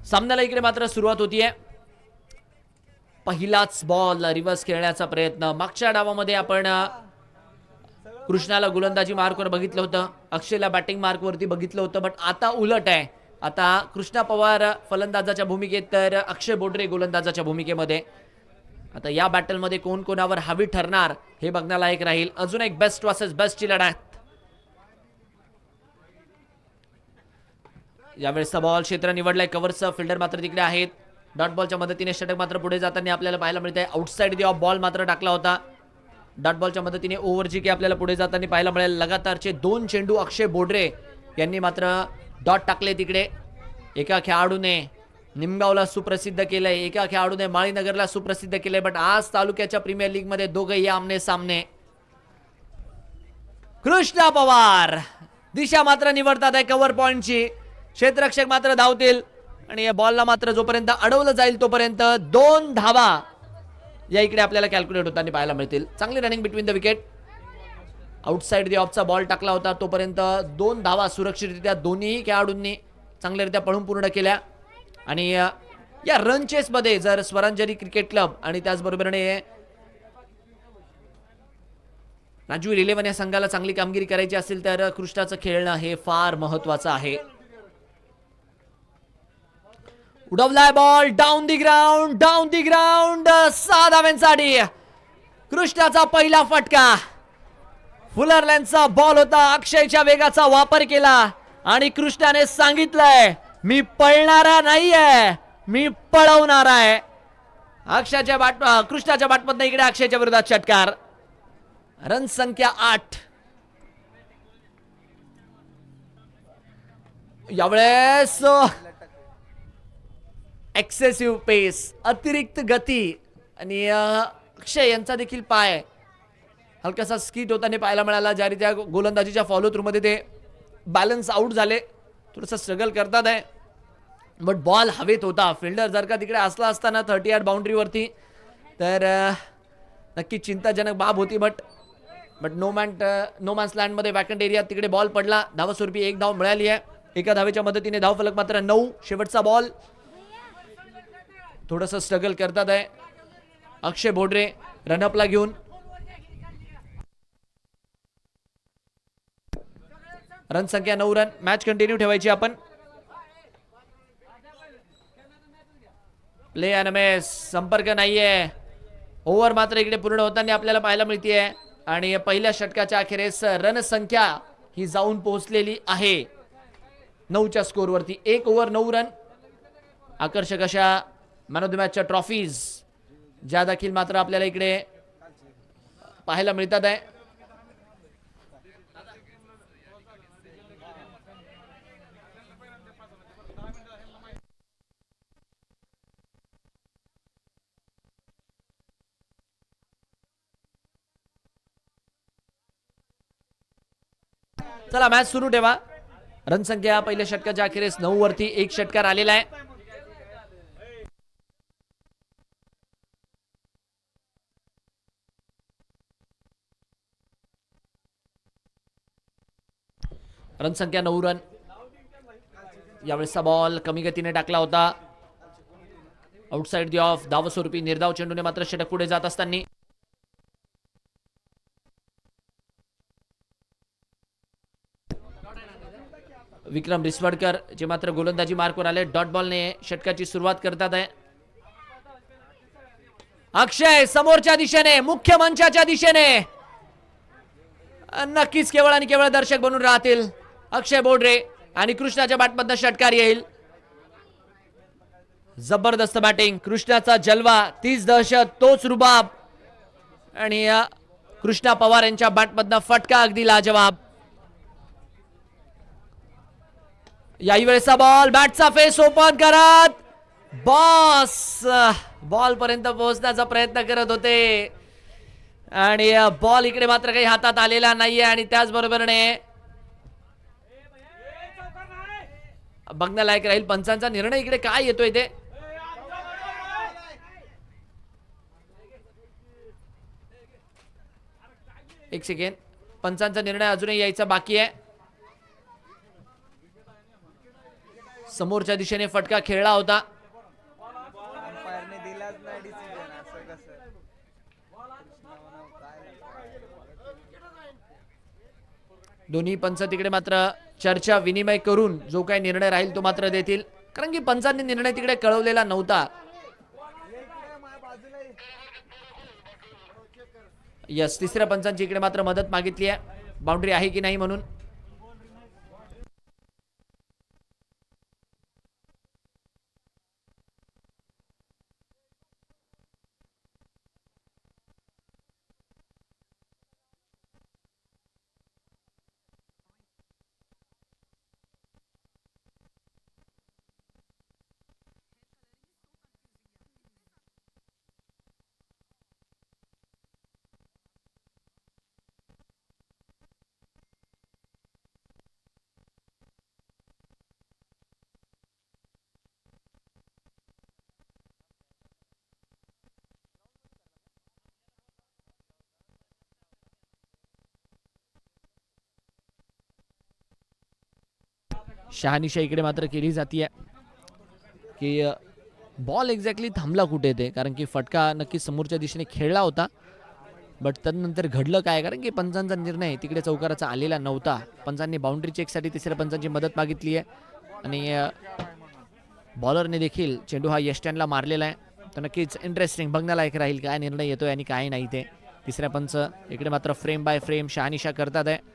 सामन्याला इकडे मात्र सुरुवात होतीये. पहिलाच बॉल रिव्हर्स खेळण्याचा प्रयत्न. मागच्या डावामध्ये आपण कृष्णाला गोलंदाजी मार्कवर बघितलं होतं, अक्षयला बॅटिंग मार्कवरती बघितलं होतं, बट आता उलट आहे. आता कृष्णा पवार फलंदाजाच्या भूमिकेत तर अक्षय बोडरे गोलंदाजाच्या भूमिकेमध्ये. आता या बॅटलमध्ये कोण कोणावर हवी ठरणार हे बघण्यालायक राहील. अजून एक बेस्ट वर्सेस बेस्टची लढत. यावेळेसचा बॉल क्षेत्र निवडलाय कव्हरचं. फिल्डर मात्र तिकडे आहेत. डॉट बॉलच्या मदतीने षटक मात्र पुढे जाताना आपल्याला पाहायला मिळत आहे. आउटसाइड दी ऑफ बॉल मात्र टाकला होता. डॉट बॉलच्या मदतीने ओव्हर जी की आपल्याला पुढे जाताना पाहायला मिळेल. लगातारचे 2 चेंडू अक्षय बोडरे यांनी मात्र डॉट टाकले तिकडे. एका खेळाडूने निमगावला सुप्रसिद्ध केलंय, एका खेळाडूने माळीनगरला सुप्रसिद्ध केलंय, बट आज तालुक्याच्या प्रीमियर लीग मध्ये दोघंही आमने सामने. कृष्णा पवार दिशा मात्र निवडतात आहे कव्हर पॉइंटची. क्षेत्ररक्षक मात्र धावतील आणि या बॉलला मात्र जोपर्यंत अडवलं जाईल तोपर्यंत 2 धावा या इकडे आपल्याला कॅल्क्युलेट होताना पाहायला मिळतील. चांगली running between the wicket. Outside the ऑफचा बॉल टाकला होता तोपर्यंत 2 धावा सुरक्षितरित्या दोन्ही खेळाडूंनी चांगल्यारित्या पळून पूर्ण केल्या. आणि या रन चेस मध्ये जर स्वरांजली क्रिकेट क्लब आणि त्याचबरोबरने राजवीर 11 या संघाला चांगली कामगिरी करायची असेल तर कृष्णाचं खेळणं हे फार महत्वाचं आहे. उडवलाय ball down the ground, down the ground. 6 धावांसाठी कृष्णाचा पहिला फटका. फुलरलँडचा बॉल होता. अक्षयच्या वेगाचा वापर केला आणि कृष्णाने सांगितलंय मी पळणारा नाहीये, मी पळवणार आहे. कृष्णाच्या बॅटमधनं इकडे अक्षयच्या विरोधात षटकार. रन संख्या 8. यावेळेस एक्सेसिव्ह पेस, अतिरिक्त गती आणि अक्षय यांचा देखील पाय हलकासा स्किट होताना पाहायला मिळाला. ज्या रीत्या गोलंदाजीच्या फॉलो थ्रू मध्ये ते बॅलन्स आउट झाले, थोडंसं स्ट्रगल करतात आहे. बट बॉल हवेत होता. फिल्डर जर का तिकडे असला असताना 30 यार्ड बाउंड्रीवरती तर नक्की चिंताजनक बाब होती. बट नो मॅन्स लँडमध्ये वॅकंट एरिया तिकडे बॉल पडला. धावस्वरूपी एक धाव मिळाली आहे. एका धावेच्या मदतीने धावफलक मात्र 9. शेवटचा बॉल. थोडंसं स्ट्रगल करतात आहे अक्षय बोडरे रनअपला घेऊन. रन संख्या 9 रन. मॅच कंटिन्यू ठेवायची आपण. Play and miss. संपर्क नाहीये. ओव्हर मात्र इकडे पूर्ण होताना आपल्याला पाहायला मिळतेय आणि पहिल्या षटकाच्या अखेरीस रन संख्या ही जाऊन पोहोचलेली आहे 9च्या स्कोरवरती. 1 ओव्हर 9 रन. आकर्षक अशा मॅन ऑफ द मॅचच्या ट्रॉफीज ज्या देखील मात्र आपल्याला इकडे पाहायला मिळतात आहे. चला मॅच सुरू ठेवा. रन संख्या पहिल्या षटकाच्या अखेरीस 9 वरती 1 षटकार आलेला आहे. रन संख्या 9 रन. यावेळेसचा बॉल कमी गतीने टाकला होता आउटसाइड दी ऑफ. धावस्वरूपी निर्धाव चेंडूने मात्र षटक पुढे जात असताना विक्रम रिसवडकर जे मात्र गोलंदाजी मार्कवर आले. डॉट बॉलने षटकाची सुरुवात करतात आहे. अक्षय समोरच्या दिशेने मुख्य मंचाच्या दिशेने नक्कीच केवळ आणि केवळ दर्शक बनून राहतील. अक्षय बोडरे आणि कृष्णाच्या बॅटमधनं षटकार येईल. जबरदस्त बॅटिंग. कृष्णाचा जलवा, तीच दहशत, तोच रुबाब आणि कृष्णा पवार यांच्या बॅटमधनं फटका अगदी लाजवाब. याही वेळेचा बॉल. बॅटचा फेस ओपन करत बॉस बॉल पर्यंत पोहोचण्याचा प्रयत्न करत होते आणि बॉल इकडे मात्र काही हातात आलेला नाहीये. आणि त्याचबरोबरने बघण्यालायक राहील पंचांचा निर्णय इकडे काय येतोय ते. एक सेकंड. पंचांचा निर्णय अजूनही यायचा बाकी आहे. समोरच्या दिशेने फटका खेळला होता. दोन्ही पंच तिकडे मात्र चर्चा विनिमय करून जो काही निर्णय राहील तो मात्र देतील, कारण की पंचांनी निर्णय तिकडे कळवलेला नव्हता. यस, तिसऱ्या पंचांची इकडे मात्र मदत मागितली आहे बाउंड्री आहे की नाही म्हणून. शहानिशा इकडे मात्र केली जाते की बॉल एक्झॅक्टली थांबला कुठे ते, कारण की फटका नक्की समोरच्या दिशेने खेळला होता. बट त्यानंतर घडलं काय, कारण की पंचांचा निर्णय तिकडे चौकाराचा आलेला नव्हता. पंचांनी बाउंड्री चेकसाठी तिसऱ्या पंचांची मदत मागितली आहे आणि बॉलरने देखील चेंडू हा यष्टॅनला मारलेला आहे. तर नक्कीच इंटरेस्टिंग बघण्यालायक राहील काय निर्णय येतोय आणि काय नाही ते. तिसऱ्या पंच इकडे मात्र फ्रेम बाय फ्रेम शहानिशा करतात आहे.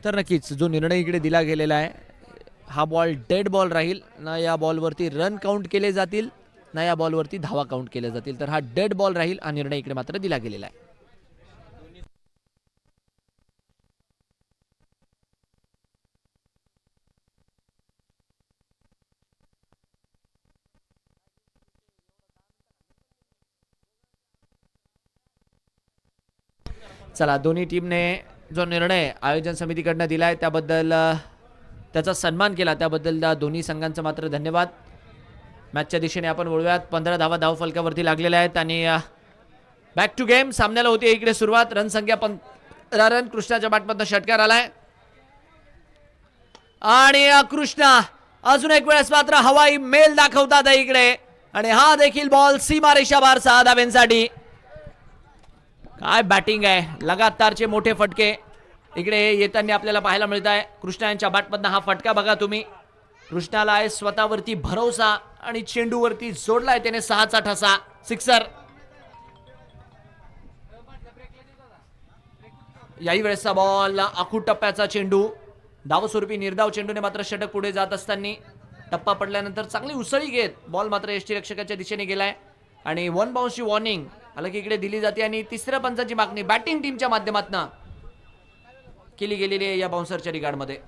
तर नक्कीच जो निर्णय इकडे दिला गेलेला आहे हा बॉल डेड बॉल राहील ना, या बॉलवरती रन काउंट केले जातील ना या बॉलवरती धावा काउंट केले जातील, तर हा डेड बॉल राहील हा निर्णय इकडे मात्र दिला गेलेला आहे. चला, दोन्ही टीमने जो निर्णय आयोजन समितीकडनं दिलाय त्याबद्दल त्याचा सन्मान केला, त्याबद्दल दोन्ही संघांचं मात्र धन्यवाद. मॅचच्या दिशेने आपण वळूयात. 15 धावा धावफलकावरती लागलेल्या आहेत आणि बॅक टू गेम सामन्याला होती इकडे सुरुवात. रन संख्या 15 रन. कृष्णाच्या बॅटमधनं षटकार आलाय आणि कृष्णा अजून एक वेळेस मात्र हवाई मेल दाखवतात इकडे आणि हा देखील बॉल सीमारेषा बाहेर 6 धाव्यांसाठी. काय बॅटिंग आहे, लगातारचे मोठे फटके इकडे येताना आपल्याला पाहायला मिळत आहे. कृष्णा यांच्या बॅटमधनं हा फटका बघा तुम्ही. कृष्णाला आहे स्वतःवरती भरोसा आणि चेंडूवरती जोडलाय त्याने 6चा ठसा, सिक्सर. याही वेळेसचा बॉल आखूड टप्प्याचा चेंडू, धावस्वरूपी निर्धाव चेंडूने मात्र षटक पुढे जात असताना टप्पा पडल्यानंतर चांगली उसळी घेत बॉल मात्र यष्टीरक्षकाच्या दिशेने गेलाय आणि 1 बाउन्सची वॉर्निंग आलं की इकडे दिली जाते आणि तिसऱ्या पंचाची मागणी बॅटिंग टीमच्या माध्यमातून केली गेलेली आहे या बाउन्सरच्या रिगार्डमध्ये.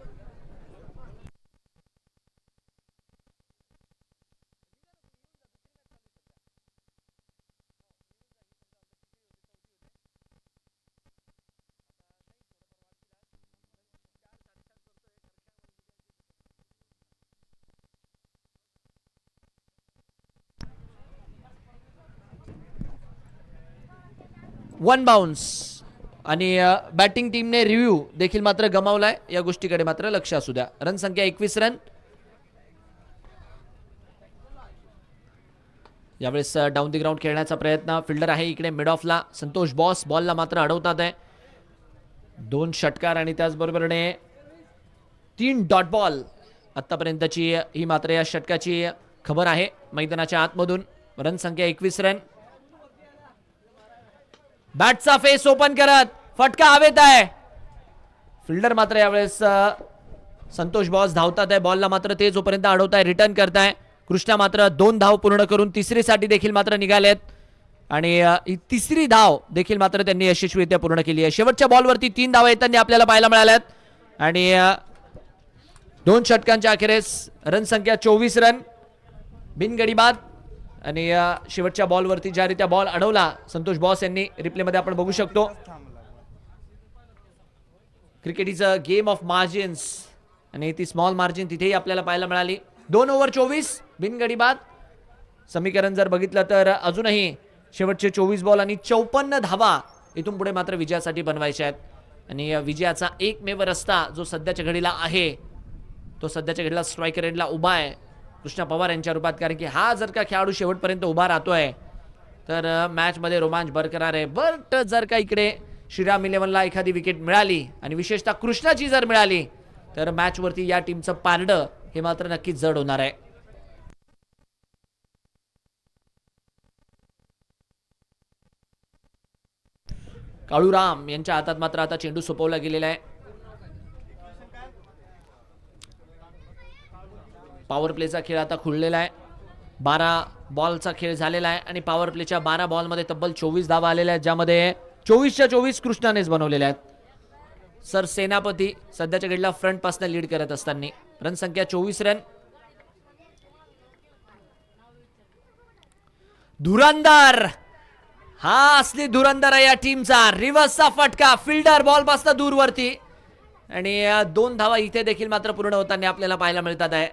वन बाउन्स आणि बॅटिंग टीमने रिव्ह्यू देखील मात्र गमावलाय, या गोष्टीकडे मात्र लक्ष असू द्या. रन संख्या 21 रन. यावेळेस डाऊन दी ग्राउंड खेळण्याचा प्रयत्न. फिल्डर आहे इकडे मिड ऑफला संतोष बॉस, बॉलला मात्र अडवतात आहे. 2 षटकार आणि त्याचबरोबरने 3 डॉट बॉल आतापर्यंतची ही मात्र या षटकाची खबर आहे मैदानाच्या आतमधून. रन संख्या 21 रन. बॅटचा फेस ओपन करत फटका हवेत आहे. फिल्डर मात्र यावेळेस संतोष बॉस धावतात आहे, बॉलला मात्र ते जोपर्यंत अडवताय रिटर्न करताय. कृष्णा मात्र 2 धाव पूर्ण करून तिसरीसाठी देखील मात्र निघालेत आणि ही तिसरी धाव देखील मात्र त्यांनी यशस्वीरित्या पूर्ण केली आहे. शेवटच्या बॉलवरती 3 धावा येताना आपल्याला पाहायला मिळाल्यात आणि 2 षटकांच्या अखेरीस रन संख्या 24 रन बिनगडी बाद. आणि शेवटच्या बॉलवरती ज्यारित्या बॉल अडवला संतोष बॉस यांनी रिप्लेमध्ये आपण बघू शकतो. Cricket is a game of margins आणि ती स्मॉल मार्जिन तिथेही आपल्याला पाहायला मिळाली. 2 ओव्हर 24 बिनगडी बाद. समीकरण जर बघितलं तर अजूनही शेवटचे 24 बॉल आणि 54 धावा इथून पुढे मात्र विजयासाठी बनवायच्या आहेत आणि विजयाचा एकमेव रस्ता जो सध्याच्या घडीला आहे तो सध्याच्या घडीला स्ट्रायकर एंडला उभा आहे कृष्णा पवार यांच्या रूपात. कारण की हा जर का खेळाडू शेवटपर्यंत उभा राहतोय तर मॅचमध्ये रोमांच बरकरार आहे. बट जर का इकडे श्रीराम इलेव्हनला एखादी विकेट मिळाली आणि विशेषतः कृष्णाची जर मिळाली तर मॅचवरती या टीमचं पारडं हे मात्र नक्कीच जड होणार आहे. काळूराम यांच्या हातात मात्र आता चेंडू सोपवला गेलेला आहे. पॉवर प्लेचा खेळ आता खुललेला आहे. 12 बॉलचा खेळ झालेला आहे आणि पॉवर प्लेच्या 12 बॉलमध्ये तब्बल 24 धावा आलेल्या आहेत, ज्यामध्ये 24च्या 24 कृष्णानेच बनवलेल्या आहेत. सर सेनापती सध्याच्या घडीला फ्रंट पासनं लीड करत असताना. रन संख्या 24 रन. धुरंदर, हा असली धुरंदर आहे या टीमचा. रिव्हर्सचा फटका, फिल्डर बॉल पासनं दूरवरती आणि 2 धावा इथे देखील मात्र पूर्ण होताना आपल्याला पाहायला मिळतात आहे.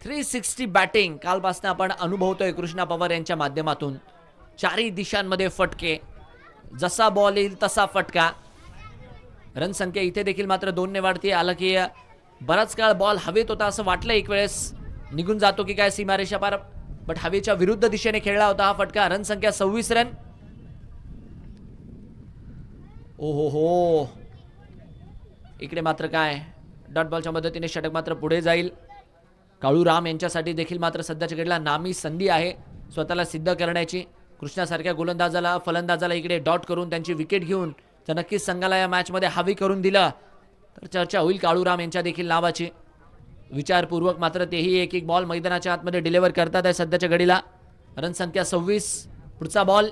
360 बॅटिंग कालपासून आपण अनुभवतोय कृष्णा पवार यांच्या माध्यमातून. 4ही दिशांमध्ये फटके, जसा बॉल येईल तसा फटका. रन संख्या इथे देखील मात्र 2 ने वाढते. आलं की बराच काळ बॉल हवेत होता असं वाटलं, एक वेळेस निघून जातो की काय सीमारेषा पार, बट हवेच्या विरुद्ध दिशेने खेळला होता हा फटका. रन संख्या 26 रन. ओहो हो, इकडे मात्र काय डॉट बॉलच्या मदतीने षटक मात्र पुढे जाईल. काळूराम यांच्यासाठी देखील मात्र सध्याच्या घडीला नामी संधी आहे स्वतःला सिद्ध करण्याची. कृष्णासारख्या गोलंदाजाला फलंदाजाला इकडे डॉट करून त्यांची विकेट घेऊन तर नक्कीच संघाला या मॅचमध्ये हवी करून दिलं तर चर्चा होईल काळूराम यांच्या देखील नावाची. विचारपूर्वक मात्र तेही एक एक बॉल मैदानाच्या आतमध्ये डिलिव्हर करतात आहे सध्याच्या घडीला. रन संख्या 26. पुढचा बॉल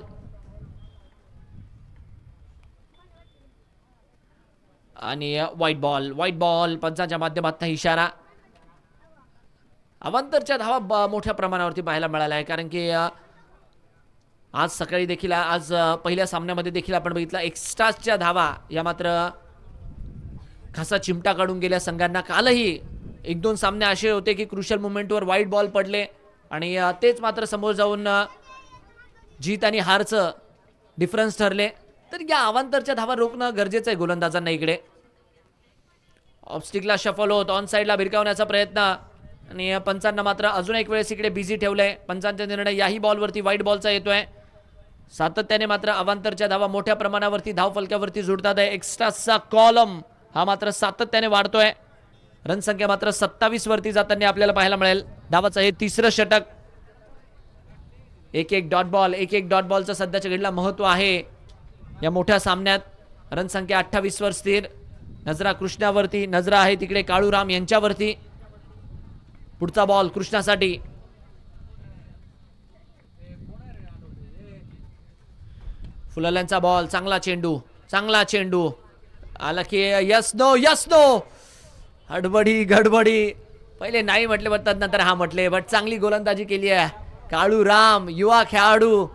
आणि व्हाईट बॉल पंचांच्या माध्यमातून इशारा. अवांतरच्या धावा मोठ्या प्रमाणावरती पाहायला मिळाल्या आहे कारण की आज सकाळी देखील आज पहिल्या सामन्यामध्ये देखील आपण बघितलं एक्स्ट्राच्या धावा या मात्र खासा चिमटा काढून गेल्या संघांना. कालही 1-2 सामने असे होते की क्रुशल मोमेंटवर व्हाईट बॉल पडले आणि तेच मात्र समोर जाऊन जीत आणि हारचं डिफरन्स ठरले. तर या अवांतरच्या धावा रोखणं गरजेचं आहे गोलंदाजांना. इकडे ऑफस्टिकला शफल होत ऑन साईडला भिरकावण्याचा प्रयत्न आणि पंचांना मात्र अजून एक वेळेस इकडे बिझी ठेवलंय. पंचांचा निर्णय याही बॉलवरती व्हाईट बॉलचा येतोय. सातत्याने मात्र अवांतरच्या धावा मोठ्या प्रमाणावरती धाव फलकावरती जुळतात आहे. एक्स्ट्राचा कॉलम हा मात्र सातत्याने वाढतोय. रनसंख्या मात्र 27 वरती जाताना आपल्याला पाहायला मिळेल. धावाचं हे तिसरं षटक. एक डॉट बॉलचं सध्याच्या घडीला महत्व आहे या मोठ्या सामन्यात. रनसंख्या 28 वर स्थिर. नजरा कृष्णावरती, नजरा आहे तिकडे काळूराम यांच्यावरती. पुढचा बॉल कृष्णासाठी. फुलाल्यांचा बॉल. चांगला चेंडू आला की यस नो गडबडी पहिले नाही म्हटले बट नंतर हा म्हटले. बट चांगली गोलंदाजी केली आहे काळूराम. युवा खेळाडू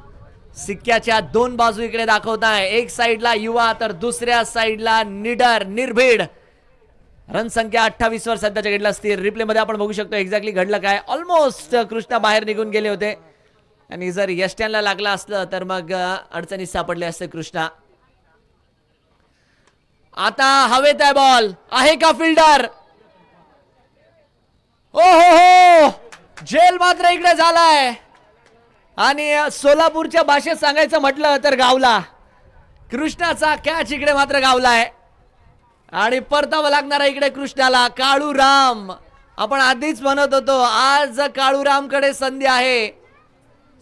सिक्क्याच्या 2 बाजू इकडे दाखवताय. एक साइडला युवा तर दुसऱ्या साइडला निर्भीड. रनसंख्या 28 वर सध्याच्या घडला स्थिर. रिप्ले मध्ये आपण बघू शकतो एक्झॅक्टली घडलं काय. ऑलमोस्ट कृष्णा बाहेर निघून गेले होते आणि जर यष्ट्यांना लागला असलं तर मग अडचणीत सापडले असते कृष्णा. आता हवेत आहे बॉल. आहे का फिल्डर. हो जेल मात्र इकडे झालाय आणि सोलापूरच्या भाषेत सांगायचं म्हटलं तर गावला. कृष्णाचा कॅच इकडे मात्र गावलाय आणि परतावं लागणार आहे इकडे कृष्णाला. काळूराम आपण आधीच म्हणत होतो आज काळूरामकडे संधी आहे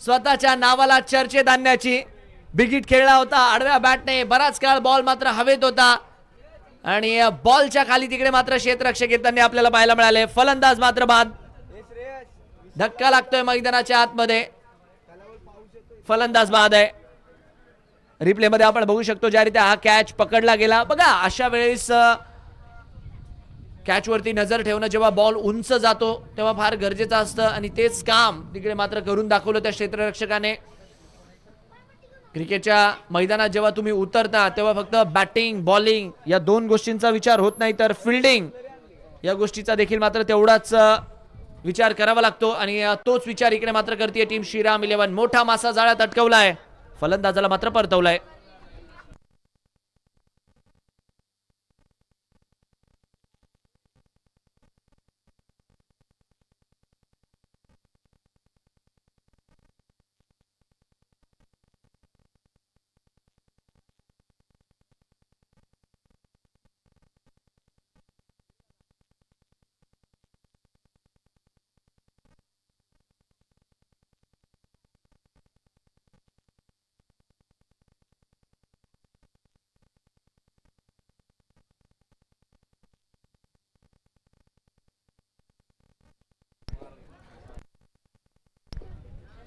स्वतःच्या नावाला चर्चेत आणण्याची. बिगिट खेळला होता आडव्या बॅटने. बराच काळ बॉल मात्र हवेत होता आणि बॉलच्या खाली तिकडे मात्र क्षेत्ररक्षक येताना आपल्याला पाहायला मिळाले. फलंदाज मात्र बाद. धक्का लागतोय मैदानाच्या आतमध्ये. फलंदाज बाद आहे. रिप्ले मध्ये आपण बघू शकतो ज्या रीती हा कॅच पकडला गेला. बघा अशा वेळेस कॅच वरती नजर ठेवणं जेव्हा बॉल उंच जातो तेव्हा फार गरजेचं असतं आणि तेच काम तिकडे मात्र करून दाखवलं त्या क्षेत्ररक्षकाने. क्रिकेटच्या मैदानात जेव्हा तुम्ही उतरता तेव्हा फक्त बॅटिंग बॉलिंग या 2 गोष्टींचा विचार होत नाही तर फिल्डिंग या गोष्टीचा देखील मात्र तेवढाच विचार करावा लागतो आणि तोच विचार इकडे मात्र करते टीम श्रीराम 11. मोठा मासा जाळ्यात अटकवलाय. फलंदाजाला मात्र परतवलाय.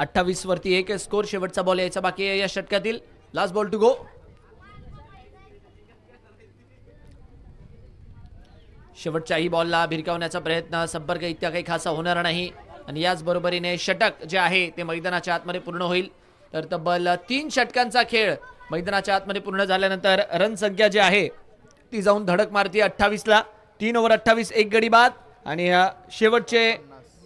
अठ्ठावीस वरती 1 स्कोर. शेवटचा बॉल यायचा बाकी आहे या षटकातील. Last ball to go. शेवटच्याही बॉलला भिरकावण्याचा प्रयत्न. संपर्क इतका काही खासा होणार नाही आणि याच बरोबरीने षटक जे आहे ते मैदानाच्या आतमध्ये पूर्ण होईल. तर तब्बल 3 षटकांचा खेळ मैदानाच्या आतमध्ये पूर्ण झाल्यानंतर रन संख्या जी आहे ती जाऊन धडक मारती 28 ला. 3 ओव्हर 28 1 गडी बाद आणि शेवटचे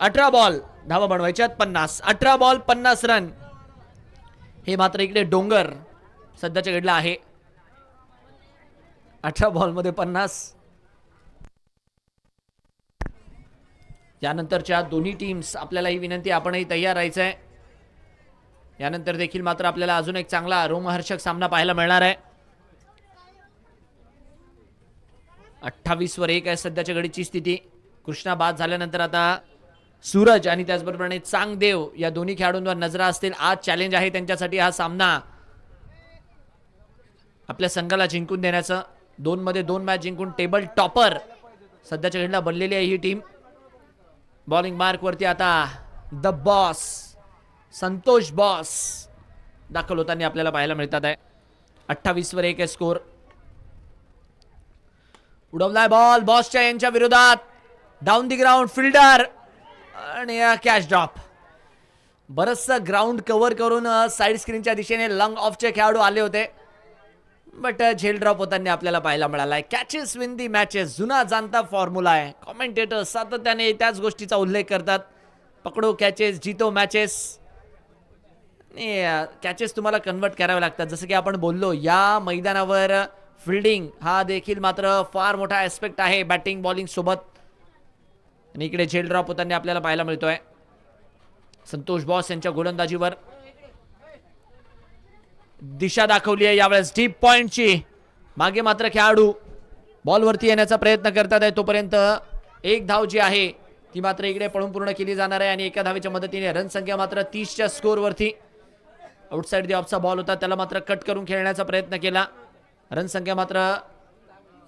18 बॉल धावा बनवायच्यात 50. 18 बॉल 50 रन. हे मात्र इकडे डोंगर सध्याच्या घडला आहे. 18 बॉल मध्ये 50. यानंतरच्या दोन्ही टीम्स आपल्याला ही विनंती आपणही तयार राहायचं आहे. यानंतर देखील मात्र आपल्याला अजून एक चांगला रोमहर्षक सामना पाहायला मिळणार आहे. 28 वर 1 आहे सध्याच्या घडीची स्थिती. कृष्णा बाद झाल्यानंतर आता सूरज आणि त्याचबरोबर चांगदेव या दोन्ही खेळाडूंवर नजरा असतील. आज चॅलेंज आहे त्यांच्यासाठी हा सामना. आपल्या संघाला जिंकून देण्याचं. 2 मध्ये 2 मॅच जिंकून टेबल टॉपर सध्याच्या घडीला बनलेली आहे ही टीम. बॉलिंग मार्क वरती आता द बॉस संतोष बॉस दाखल होताना आपल्याला पाहायला मिळतात आहे. 28 वर 1 आहे स्कोर. उडवलाय बॉल बॉसच्या यांच्या विरोधात. डाऊन दी ग्राउंड फिल्डर आणि कॅच ड्रॉप. बरंचसं ग्राउंड कव्हर करून साईड स्क्रीनच्या दिशेने लंग ऑफचे खेळाडू आले होते, बट झेल ड्रॉप होताना आपल्याला पाहायला मिळालाय. कॅचेस विन दी मॅचेस जुना जाणता फॉर्म्युला आहे. कॉमेंटेटर सातत्याने त्याच गोष्टीचा उल्लेख करतात. पकडो कॅचेस जीतो मॅचेस. कॅचेस तुम्हाला कन्वर्ट करावे लागतात. जसं की आपण बोललो या मैदानावर फिल्डिंग हा देखील मात्र फार मोठा ऍस्पेक्ट आहे बॅटिंग बॉलिंग सोबत. आणि इकडे झेल ड्रॉप होताना आपल्याला पाहायला मिळतोय संतोष बॉस यांच्या गोलंदाजीवर. दिशा दाखवली आहे यावेळेस डीप पॉइंटची. मागे मात्र खेळाडू बॉलवरती येण्याचा प्रयत्न करतात आहे. तोपर्यंत एक धाव जी आहे ती मात्र इकडे पळून पूर्ण केली जाणार आहे आणि एका धावेच्या मदतीने रन संख्या मात्र 30च्या स्कोअरवरती. आउटसाइड दी ऑफचा बॉल होता त्याला मात्र कट करून खेळण्याचा प्रयत्न केला. रन संख्या मात्र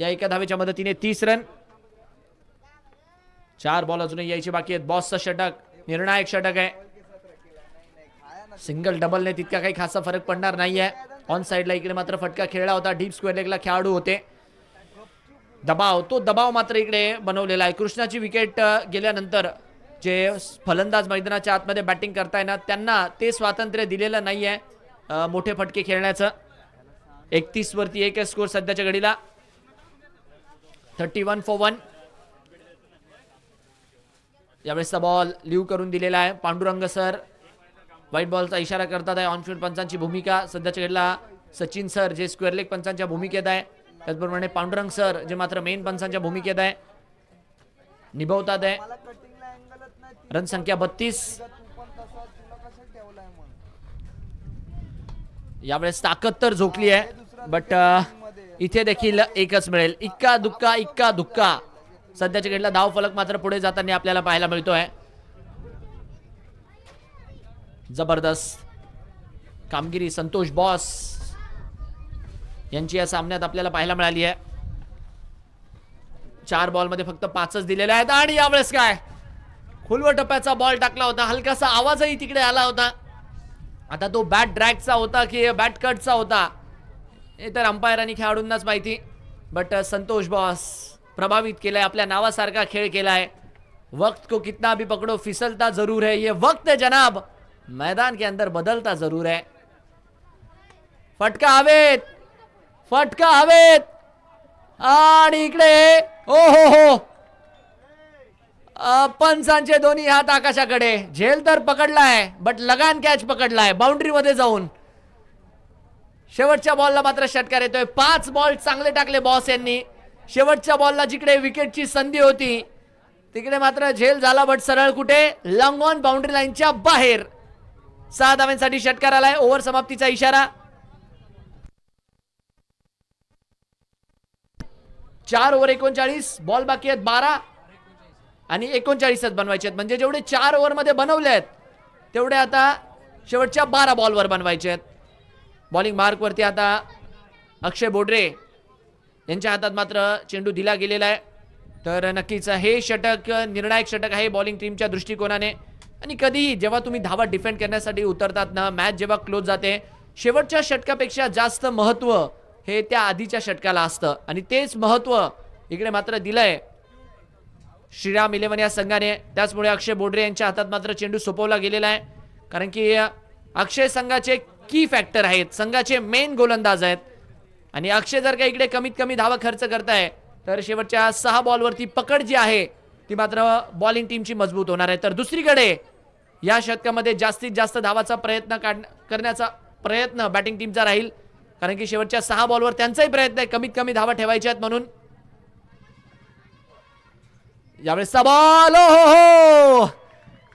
या एका धावेच्या मदतीने 30 रन. 4 बॉल अजूनही यायची बाकी आहेत. बॉसचा षटक निर्णायक षटक आहे. सिंगल डबलने तितका काही खासा फरक पडणार नाहीये. ऑन साइडला इकडे मात्र फटका खेळला होता. डीप स्क्वेअर लेगला खेळाडू होते. तो दबाव मात्र इकडे बनवलेला आहे. कृष्णाची विकेट गेल्यानंतर जे फलंदाज मैदानाच्या आतमध्ये बॅटिंग करताय ना त्यांना ते स्वातंत्र्य दिलेलं नाहीये मोठे फटके खेळण्याचं. 31 वरती 1 स्कोर सध्याच्या घडीला. 31 for 1. यावेळेसचा बॉल लिव्ह करून दिलेला आहे. पांडुरंग सर व्हाईट बॉलचा इशारा करतात आहे. ऑनफिल्ड पंचांची भूमिका सध्याच्या घडीला सचिन सर जे स्क्वेअर लेग पंचांच्या भूमिकेत आहे, त्याचप्रमाणे पांडुरंग सर जे मात्र मेन पंचांच्या भूमिकेत आहे निभावतात आहे. रन संख्या 32. यावेळेस ताकद तर झोकली आहे, बट इथे देखील एकच मिळेल. इक्का दुक्का सध्याच्या घडीला धाव फलक मात्र पुढे जाताना आपल्याला पाहायला मिळतोय. जबरदस्त कामगिरी संतोष बॉस यांची या सामन्यात आपल्याला पाहायला मिळाली आहे. 4 बॉलमध्ये फक्त 5च दिलेले आहेत. आणि यावेळेस काय खुलवट टप्प्याचा बॉल टाकला होता. हलकासा आवाजही तिकडे आला होता. आता तो बॅट ड्रॅगचा होता की बॅट कटचा होता हे तर अंपायर आणि खेळाडूंनाच माहिती, बट संतोष बॉस प्रभावित केलाय. आपल्या नावासारखा खेळ केलाय. वक्त को कितना भी पकड़ो फिसलता जरूर है, ये वक्त है जनाब मैदान के अंदर बदलता जरूर है. फटका हवेत आणि इकडे ओ हो पंचांचे दोन्ही हात आकाशाकडे. झेल तर पकडलाय, बट लगान कॅच पकडलाय बाउंड्री मध्ये जाऊन. शेवटच्या बॉलला मात्र षटकार येतोय. 5 बॉल चांगले टाकले बॉस यांनी. शेवटच्या बॉलला जिकडे विकेटची संधी होती तिकडे मात्र झेल झाला, बट सरळ कुठे लॉंग ऑन बाउंड्री लाईनच्या बाहेर. 6 धावांसाठी षटकार आलाय. ओव्हर समाप्तीचा इशारा. 4 ओव्हर 39 बॉल बाकी आहेत 12 आणि 39च बनवायचे आहेत. म्हणजे जेवढे 4 ओव्हर मध्ये बनवले आहेत तेवढे आता शेवटच्या 12 बॉलवर बनवायचे आहेत. बॉलिंग मार्क वरती आता अक्षय बोडरे यांच्या हातात मात्र चेंडू दिला गेलेला आहे. तर नक्कीच हे षटक निर्णायक षटक आहे बॉलिंग टीमच्या दृष्टिकोनाने. आणि कधीही जेव्हा तुम्ही धावा डिफेंड करण्यासाठी उतरतात ना, मॅच जेव्हा क्लोज जाते, शेवटच्या षटकापेक्षा जास्त महत्व हे त्या आधीच्या षटकाला असतं आणि तेच महत्व इकडे मात्र दिलंय श्रीराम 11 या संघाने. त्याचमुळे अक्षय बोडरे यांच्या हातात मात्र चेंडू सोपवला गेलेला आहे, कारण की अक्षय संघाचे की फॅक्टर आहेत, संघाचे मेन गोलंदाज आहेत. आणि अक्षय जर का इकडे कमीत कमी धावा खर्च करताय तर शेवटच्या 6 बॉलवरती पकड जी आहे ती मात्र बॉलिंग टीमची मजबूत होणार आहे. तर दुसरीकडे या षटकामध्ये जास्तीत जास्त धावाचा प्रयत्न करण्याचा प्रयत्न बॅटिंग टीमचा राहील, कारण की शेवटच्या 6 बॉलवर त्यांचाही प्रयत्न आहे कमीत कमी धावा ठेवायच्या आहेत म्हणून. यावेळेसचा बॉल हो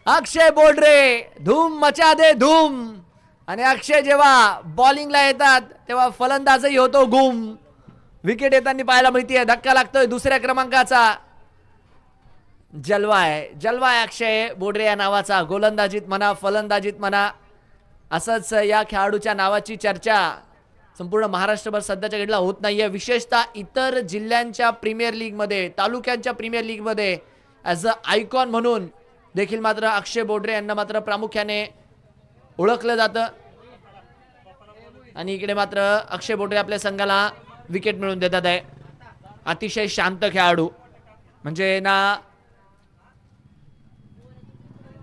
अक्षय बोडरे धूम मचा दे धूम. आणि अक्षय जेव्हा बॉलिंगला येतात तेव्हा फलंदाजही होतो गुम. विकेट येताना पाहायला मिळते. धक्का लागतोय 2ऱ्या क्रमांकाचा. जलवा आहे अक्षय बोडरे या नावाचा. गोलंदाजीत म्हणा फलंदाजीत म्हणा असंच या खेळाडूच्या नावाची चर्चा संपूर्ण महाराष्ट्रभर सध्याच्या घडीला होत नाहीये, विशेषतः इतर जिल्ह्यांच्या प्रीमियर लीगमध्ये, तालुक्यांच्या प्रीमियर लीगमध्ये ॲज अ आयकॉन म्हणून देखील मात्र अक्षय बोडरे यांना मात्र प्रामुख्याने ओळखलं जातं. आणि इकडे मात्र अक्षय बोडरे आपल्या संघाला विकेट मिळवून देतात आहे. अतिशय शांत खेळाडू म्हणजे ना.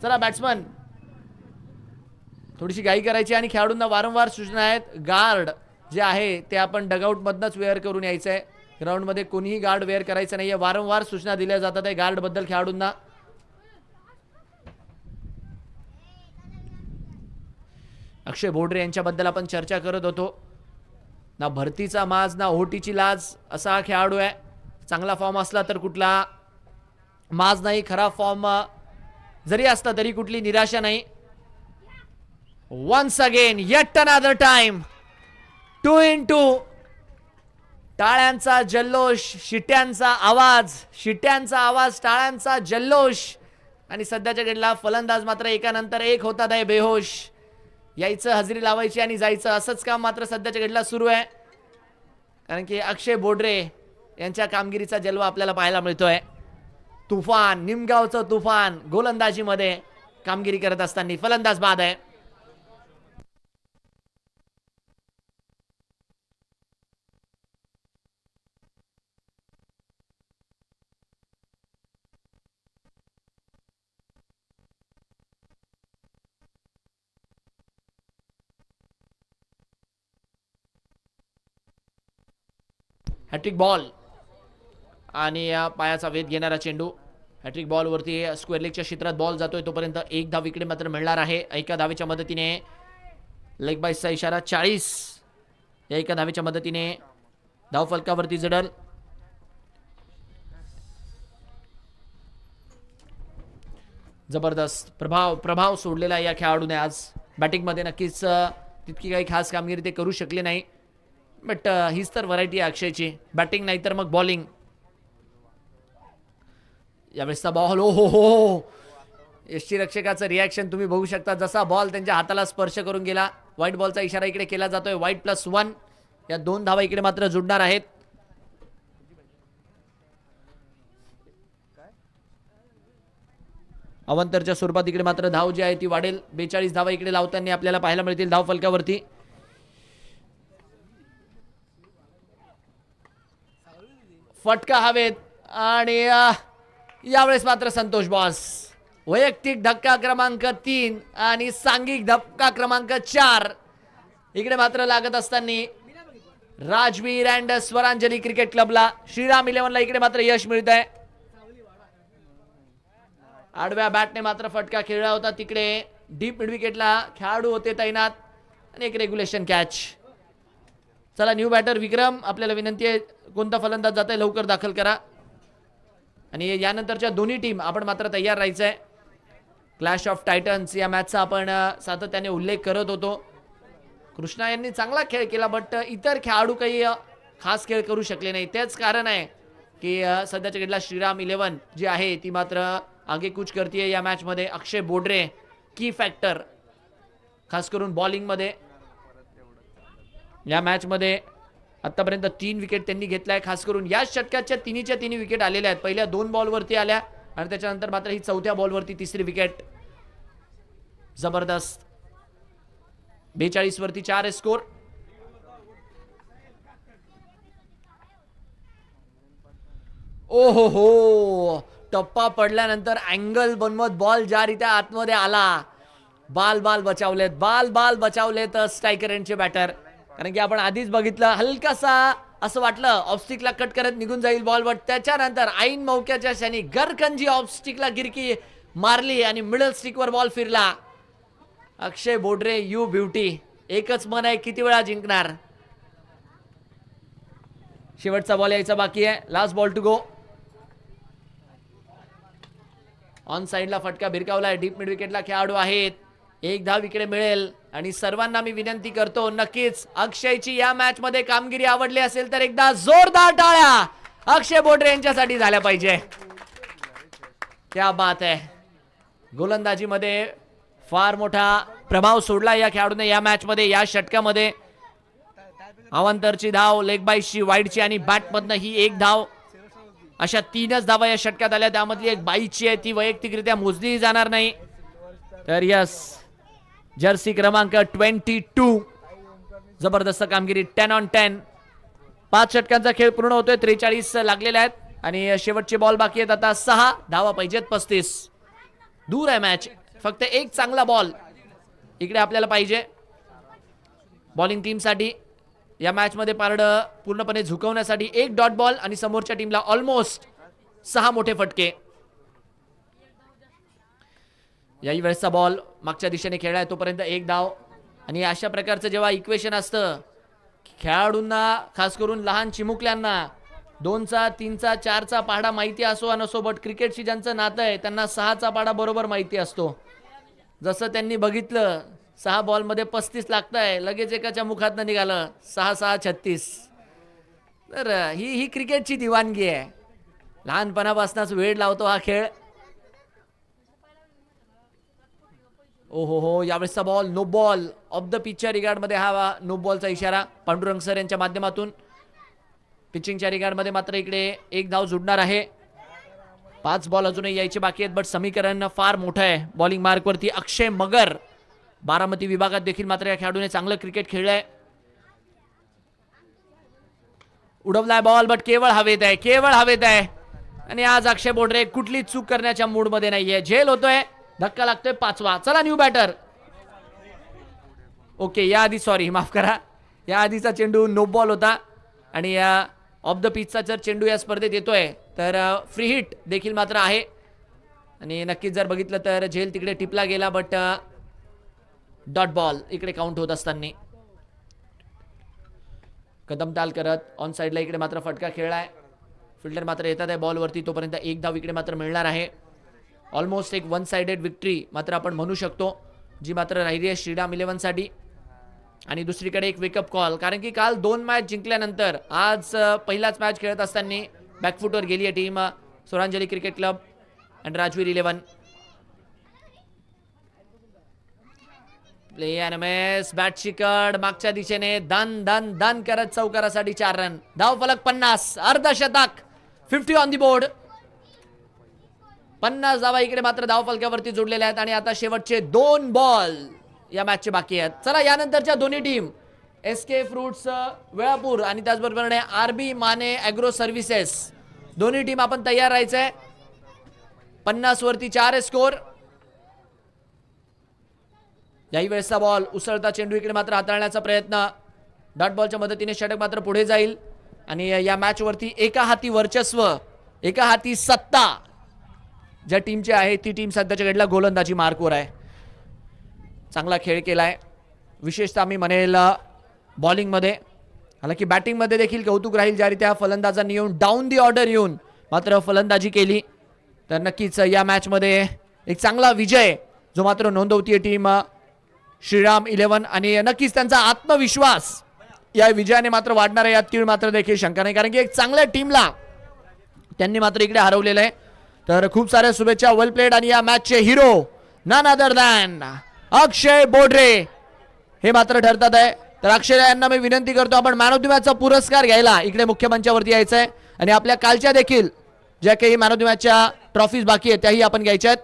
चला बॅट्समन थोडीशी घाई करायची आणि खेळाडूंना वारंवार सूचना आहेत. गार्ड जे आहे ते आपण डगआउट मधनच वेअर करून यायचं आहे. ग्राउंड मध्ये कोणीही गार्ड वेअर करायचं नाहीये. वारंवार सूचना दिल्या जातात आहे गार्ड बद्दल खेळाडूंना. अक्षय बोडरे यांच्याबद्दल आपण चर्चा करत होतो. ना भरतीचा माज ना ओहोटीची लाज असा हा खेळाडू आहे. चांगला फॉर्म असला तर कुठला माज नाही, खराब फॉर्म जरी असता तरी कुठली निराशा नाही. Once again yet another time 2 in 2. टाळ्यांचा जल्लोष, शिट्यांचा आवाज, टाळ्यांचा जल्लोष. आणि सध्याच्या घडीला फलंदाज मात्र एकानंतर एक होतात आहे बेहोश. यायचं, हजेरी लावायची आणि जायचं असंच काम मात्र सध्याच्या घडीला सुरू आहे. कारण की अक्षय बोडरे यांच्या कामगिरीचा जलवा आपल्याला पाहायला मिळतोय. तुफान, निमगावचं तुफान गोलंदाजीमध्ये कामगिरी करत असताना फलंदाज बाद आहे. हॅट्रिक बॉल आणि पायाचा वेध घेणारा चेंडू. हॅट्रिक बॉलवरती स्क्वेअर लेगच्या क्षेत्रात बॉल जातोय. तोपर्यंत एक धाव इकडे मात्र मिळणार आहे. एका धावेच्या मदतीने लेग बाईसचा इशारा 40. या एका धावेच्या मदतीने धाव फलकावरती जडल. जबरदस्त प्रभाव सोडलेला या खेळाडूने आज. बॅटिंगमध्ये नक्कीच तितकी काही खास कामगिरी ते करू शकले नाही. बट हीच तर व्हरायटी आहे अक्षयची. बॅटिंग नाही तर मग बॉलिंग. यावेळेसचा बॉल ओ हो यष्टीरक्षकाचं रिॲक्शन तुम्ही बघू शकता. जसा बॉल त्यांच्या हाताला स्पर्श करून गेला. व्हाईट बॉलचा इशारा इकडे केला जातोय. व्हाईट +1. या 2 धावा इकडे मात्र जुडणार आहेत. अवंतरच्या स्वरूपात इकडे मात्र धाव जी आहे ती वाढेल. 42 धावा इकडे लावताना आपल्याला पाहायला मिळतील धाव फलकावरती. फटका हवेत आणि यावेळेस मात्र संतोष बॉस. वैयक्तिक धक्का क्रमांक 3 आणि सांघिक धक्का क्रमांक 4 इकडे मात्र लागत असताना राजवीर अँड स्वरांजली क्रिकेट क्लबला, श्रीराम 11ला इकडे मात्र यश मिळत आहे. आडव्या बॅटने मात्र फटका खेळला होता. तिकडे डीप मिड विकेटला खेळाडू होते तैनात आणि एक रेग्युलेशन कॅच. चला न्यू बॅटर विक्रम, आपल्याला विनंती आहे कोणता फलंदाज जात आहे लवकर दाखल करा. आणि यानंतरच्या दोन्ही टीम आपण मात्र तयार राहायचं आहे. क्लॅश ऑफ टायटन्स या मॅचचा आपण सातत्याने उल्लेख करत होतो. कृष्णा यांनी चांगला खेळ केला बट इतर खेळाडू काही खास खेळ करू शकले नाही. तेच कारण आहे की सध्याच्या घडीला श्रीराम 11 जी आहे ती मात्र आगेकूच करते या मॅचमध्ये. अक्षय बोडरे की फॅक्टर खास करून बॉलिंगमध्ये. या मॅचमध्ये आतापर्यंत 3 विकेट त्यांनी घेतलाय. खास करून या षटकाच्या तिन्ही विकेट आलेल्या आहेत. पहिल्या 2 बॉलवरती आल्या आणि त्याच्यानंतर मात्र ही 4थ्या बॉलवरती 3री विकेट. जबरदस्त. 42 वरती 4 स्कोर. ओहो हो, टप्पा पडल्यानंतर अँगल बनवत बॉल ज्या रीत्या आतमध्ये आला. बाल बचावलेत स्ट्रायकर एंडचे बॅटर. कारण की आपण आधीच बघितलं हलकासा असं वाटलं ऑफस्टिकला कट करत निघून जाईल बॉल, बट त्याच्यानंतर ऐन मौक्याच्या क्षणी गरकंजी ऑफस्टिकला गिरकी मारली आणि मिडल स्टिकवर बॉल फिरला. अक्षय बोडरे यू ब्युटी. एकच मन आहे, किती वेळा जिंकणार. शेवटचा बॉल यायचा बाकी आहे. Last ball to go. On साइडला फटका भिरकावलाय. डीप मिड विकेटला खेळाडू आहेत. एक धाव इकडे मिळेल आणि सर्वांना मी विनंती करतो नक्कीच अक्षयची या मॅच मध्ये कामगिरी आवडली असेल तर एकदा जोरदार टाळ्या अक्षय बोडरे यांच्यासाठी झाल्या पाहिजे. क्या बात आहे. गोलंदाजीमध्ये फार मोठा प्रभाव सोडला या खेळाडूने या मॅच मध्ये, या षटकामध्ये. अवांतरची धाव, लेग बाईसची, वाईडची आणि बॅटमधनं ही एक धाव. अशा 3च धावा या षटकात आल्या. त्यामधली एक बाईची आहे ती वैयक्तिकरित्या मोजली जाणार नाही. तर यस, जर्सी क्रमांक 22, जबरदस्त कामगिरी. 10 on 10. 5 षटकांचा खेळ पूर्ण होतोय. 43 लागलेले आहेत आणि शेवटचे बॉल बाकी आहेत आता 6 धावा पाहिजेत. 35 दूर आहे मॅच. फक्त एक चांगला बॉल इकडे आपल्याला पाहिजे बॉलिंग टीमसाठी. या मॅच मध्ये पारडं पूर्णपणे झुकवण्यासाठी एक डॉट बॉल आणि समोरच्या टीमला ऑलमोस्ट 6 मोठे फटके. याही वेळेसचा बॉल मागच्या दिशेने खेळलाय तोपर्यंत एक धाव. आणि अशा प्रकारचं जेव्हा इक्वेशन असतं खेळाडूंना, खास करून लहान चिमुकल्यांना 2चा 3चा 4चा पाढा माहिती असो वा नसो, बट क्रिकेटशी ज्यांचं नातं आहे त्यांना 6चा पाढा बरोबर माहिती असतो. जसं त्यांनी बघितलं 6 बॉलमध्ये 35 लागतंय, लगेच एकाच्या मुखातनं निघालं 6-6 36. तर ही क्रिकेटची दिवाणगी आहे. लहानपणापासूनच वेळ लावतो हा खेळ. ओहो हो, यावेळेसचा ball no ball off the पिचच्या रिगार्डमध्ये हा नो बॉलचा इशारा पांडुरंग सर यांच्या माध्यमातून. पिचिंगच्या रिगार्डमध्ये मात्र इकडे एक धाव जुडणार आहे. 5 बॉल अजूनही यायचे बाकी आहेत, बट समीकरण फार मोठं आहे बॉलिंग मार्कवरती. अक्षय मगर बारामती विभागात देखील मात्र या खेळाडूने चांगलं क्रिकेट खेळलंय. उडवलाय बॉल, बट केवळ हवेत आहे, केवळ हवेत आहे. आणि आज अक्षय बोडरे कुठली चूक करण्याच्या मूडमध्ये नाहीये. झेल होतोय, धक्का लागतोय. 5वा. चला न्यू बॅटर. ओके, याआधी सॉरी माफ करा, याआधीचा चेंडू नो बॉल होता. आणि या ऑफ द पिचचा जर चेंडू या स्पर्धेत येतोय तर फ्री हिट देखील मात्र आहे. आणि नक्कीच जर बघितलं तर झेल तिकडे टिपला गेला, बट डॉट बॉल इकडे काउंट होत असताना कदमताल करत ऑन साईडला इकडे मात्र फटका खेळलाय. फिल्डर मात्र येतात आहे बॉलवरती, तोपर्यंत एक धाव इकडे मात्र मिळणार आहे. ऑलमोस्ट एक 1 साइडेड विक्ट्री मात्र आपण म्हणू शकतो, जी मात्र राहिली आहे श्रीराम 11 साठी. आणि दुसरीकडे एक वेकअप कॉल, कारण की काल 2 मॅच जिंकल्यानंतर आज पहिलाच मॅच खेळत असताना बॅकफुटवर गेली आहे team Swaranjali cricket club and Rajveer 11. Play and miss, bat शिकड मागच्या दिशेने दन दन दन करत चौकारासाठी 4 रन. धाव फलक 50, अर्धशतक, 50 ऑन दी बोर्ड. 50 धावा इकडे मात्र धाव फलकावरती जोडलेल्या आहेत. आणि आता शेवटचे 2 बॉल या मॅचचे बाकी आहेत. चला यानंतरच्या दोन्ही टीम एसके फ्रुट्स वेळापूर आणि त्याचबरोबर आरबी माने ॲग्रो सर्व्हिसेस, दोन्ही टीम आपण तयार राहायचंय. 50 वरती 4 आहे स्कोर. याही वेळेसचा बॉल, उसळता चेंडू इकडे मात्र हाताळण्याचा प्रयत्न. डॉट बॉलच्या मदतीने षटक मात्र पुढे जाईल. आणि या मॅच वरती एका हाती वर्चस्व, एका हाती सत्ता ज्या टीमची आहे ती टीम सध्याच्या घडीला गोलंदाजी मार्कवर आहे. चांगला खेळ केलाय, विशेषतः मी म्हणेल बॉलिंगमध्ये. हालांकी बॅटिंगमध्ये देखील कौतुक राहील ज्या रीत्या फलंदाजांनी येऊन डाऊन दी ऑर्डर येऊन मात्र फलंदाजी केली. तर नक्कीच या मॅचमध्ये एक चांगला विजय जो मात्र नोंदवतीये टीम श्रीराम 11. आणि नक्कीच त्यांचा आत्मविश्वास या विजयाने मात्र वाढणार आहे, यात तीळ मात्र देखील शंका नाही, कारण की एक चांगल्या टीमला त्यांनी मात्र इकडे हरवलेलं आहे. तर खूप साऱ्या शुभेच्छा, वेल प्लेड. आणि या मॅचचे हिरो नन अदर दॅन अक्षय बोडरे हे मात्र ठरतात आहे. तर अक्षय यांना मी विनंती करतो, आपण मॅन ऑफ द मॅचचा पुरस्कार घ्यायला इकडे मुख्य मंचावरती यायचं आहे. आणि आपल्या कालच्या देखील ज्या काही मॅन ऑफ द मॅचच्या ट्रॉफीज बाकी आहेत त्याही आपण घ्यायच्या आहेत.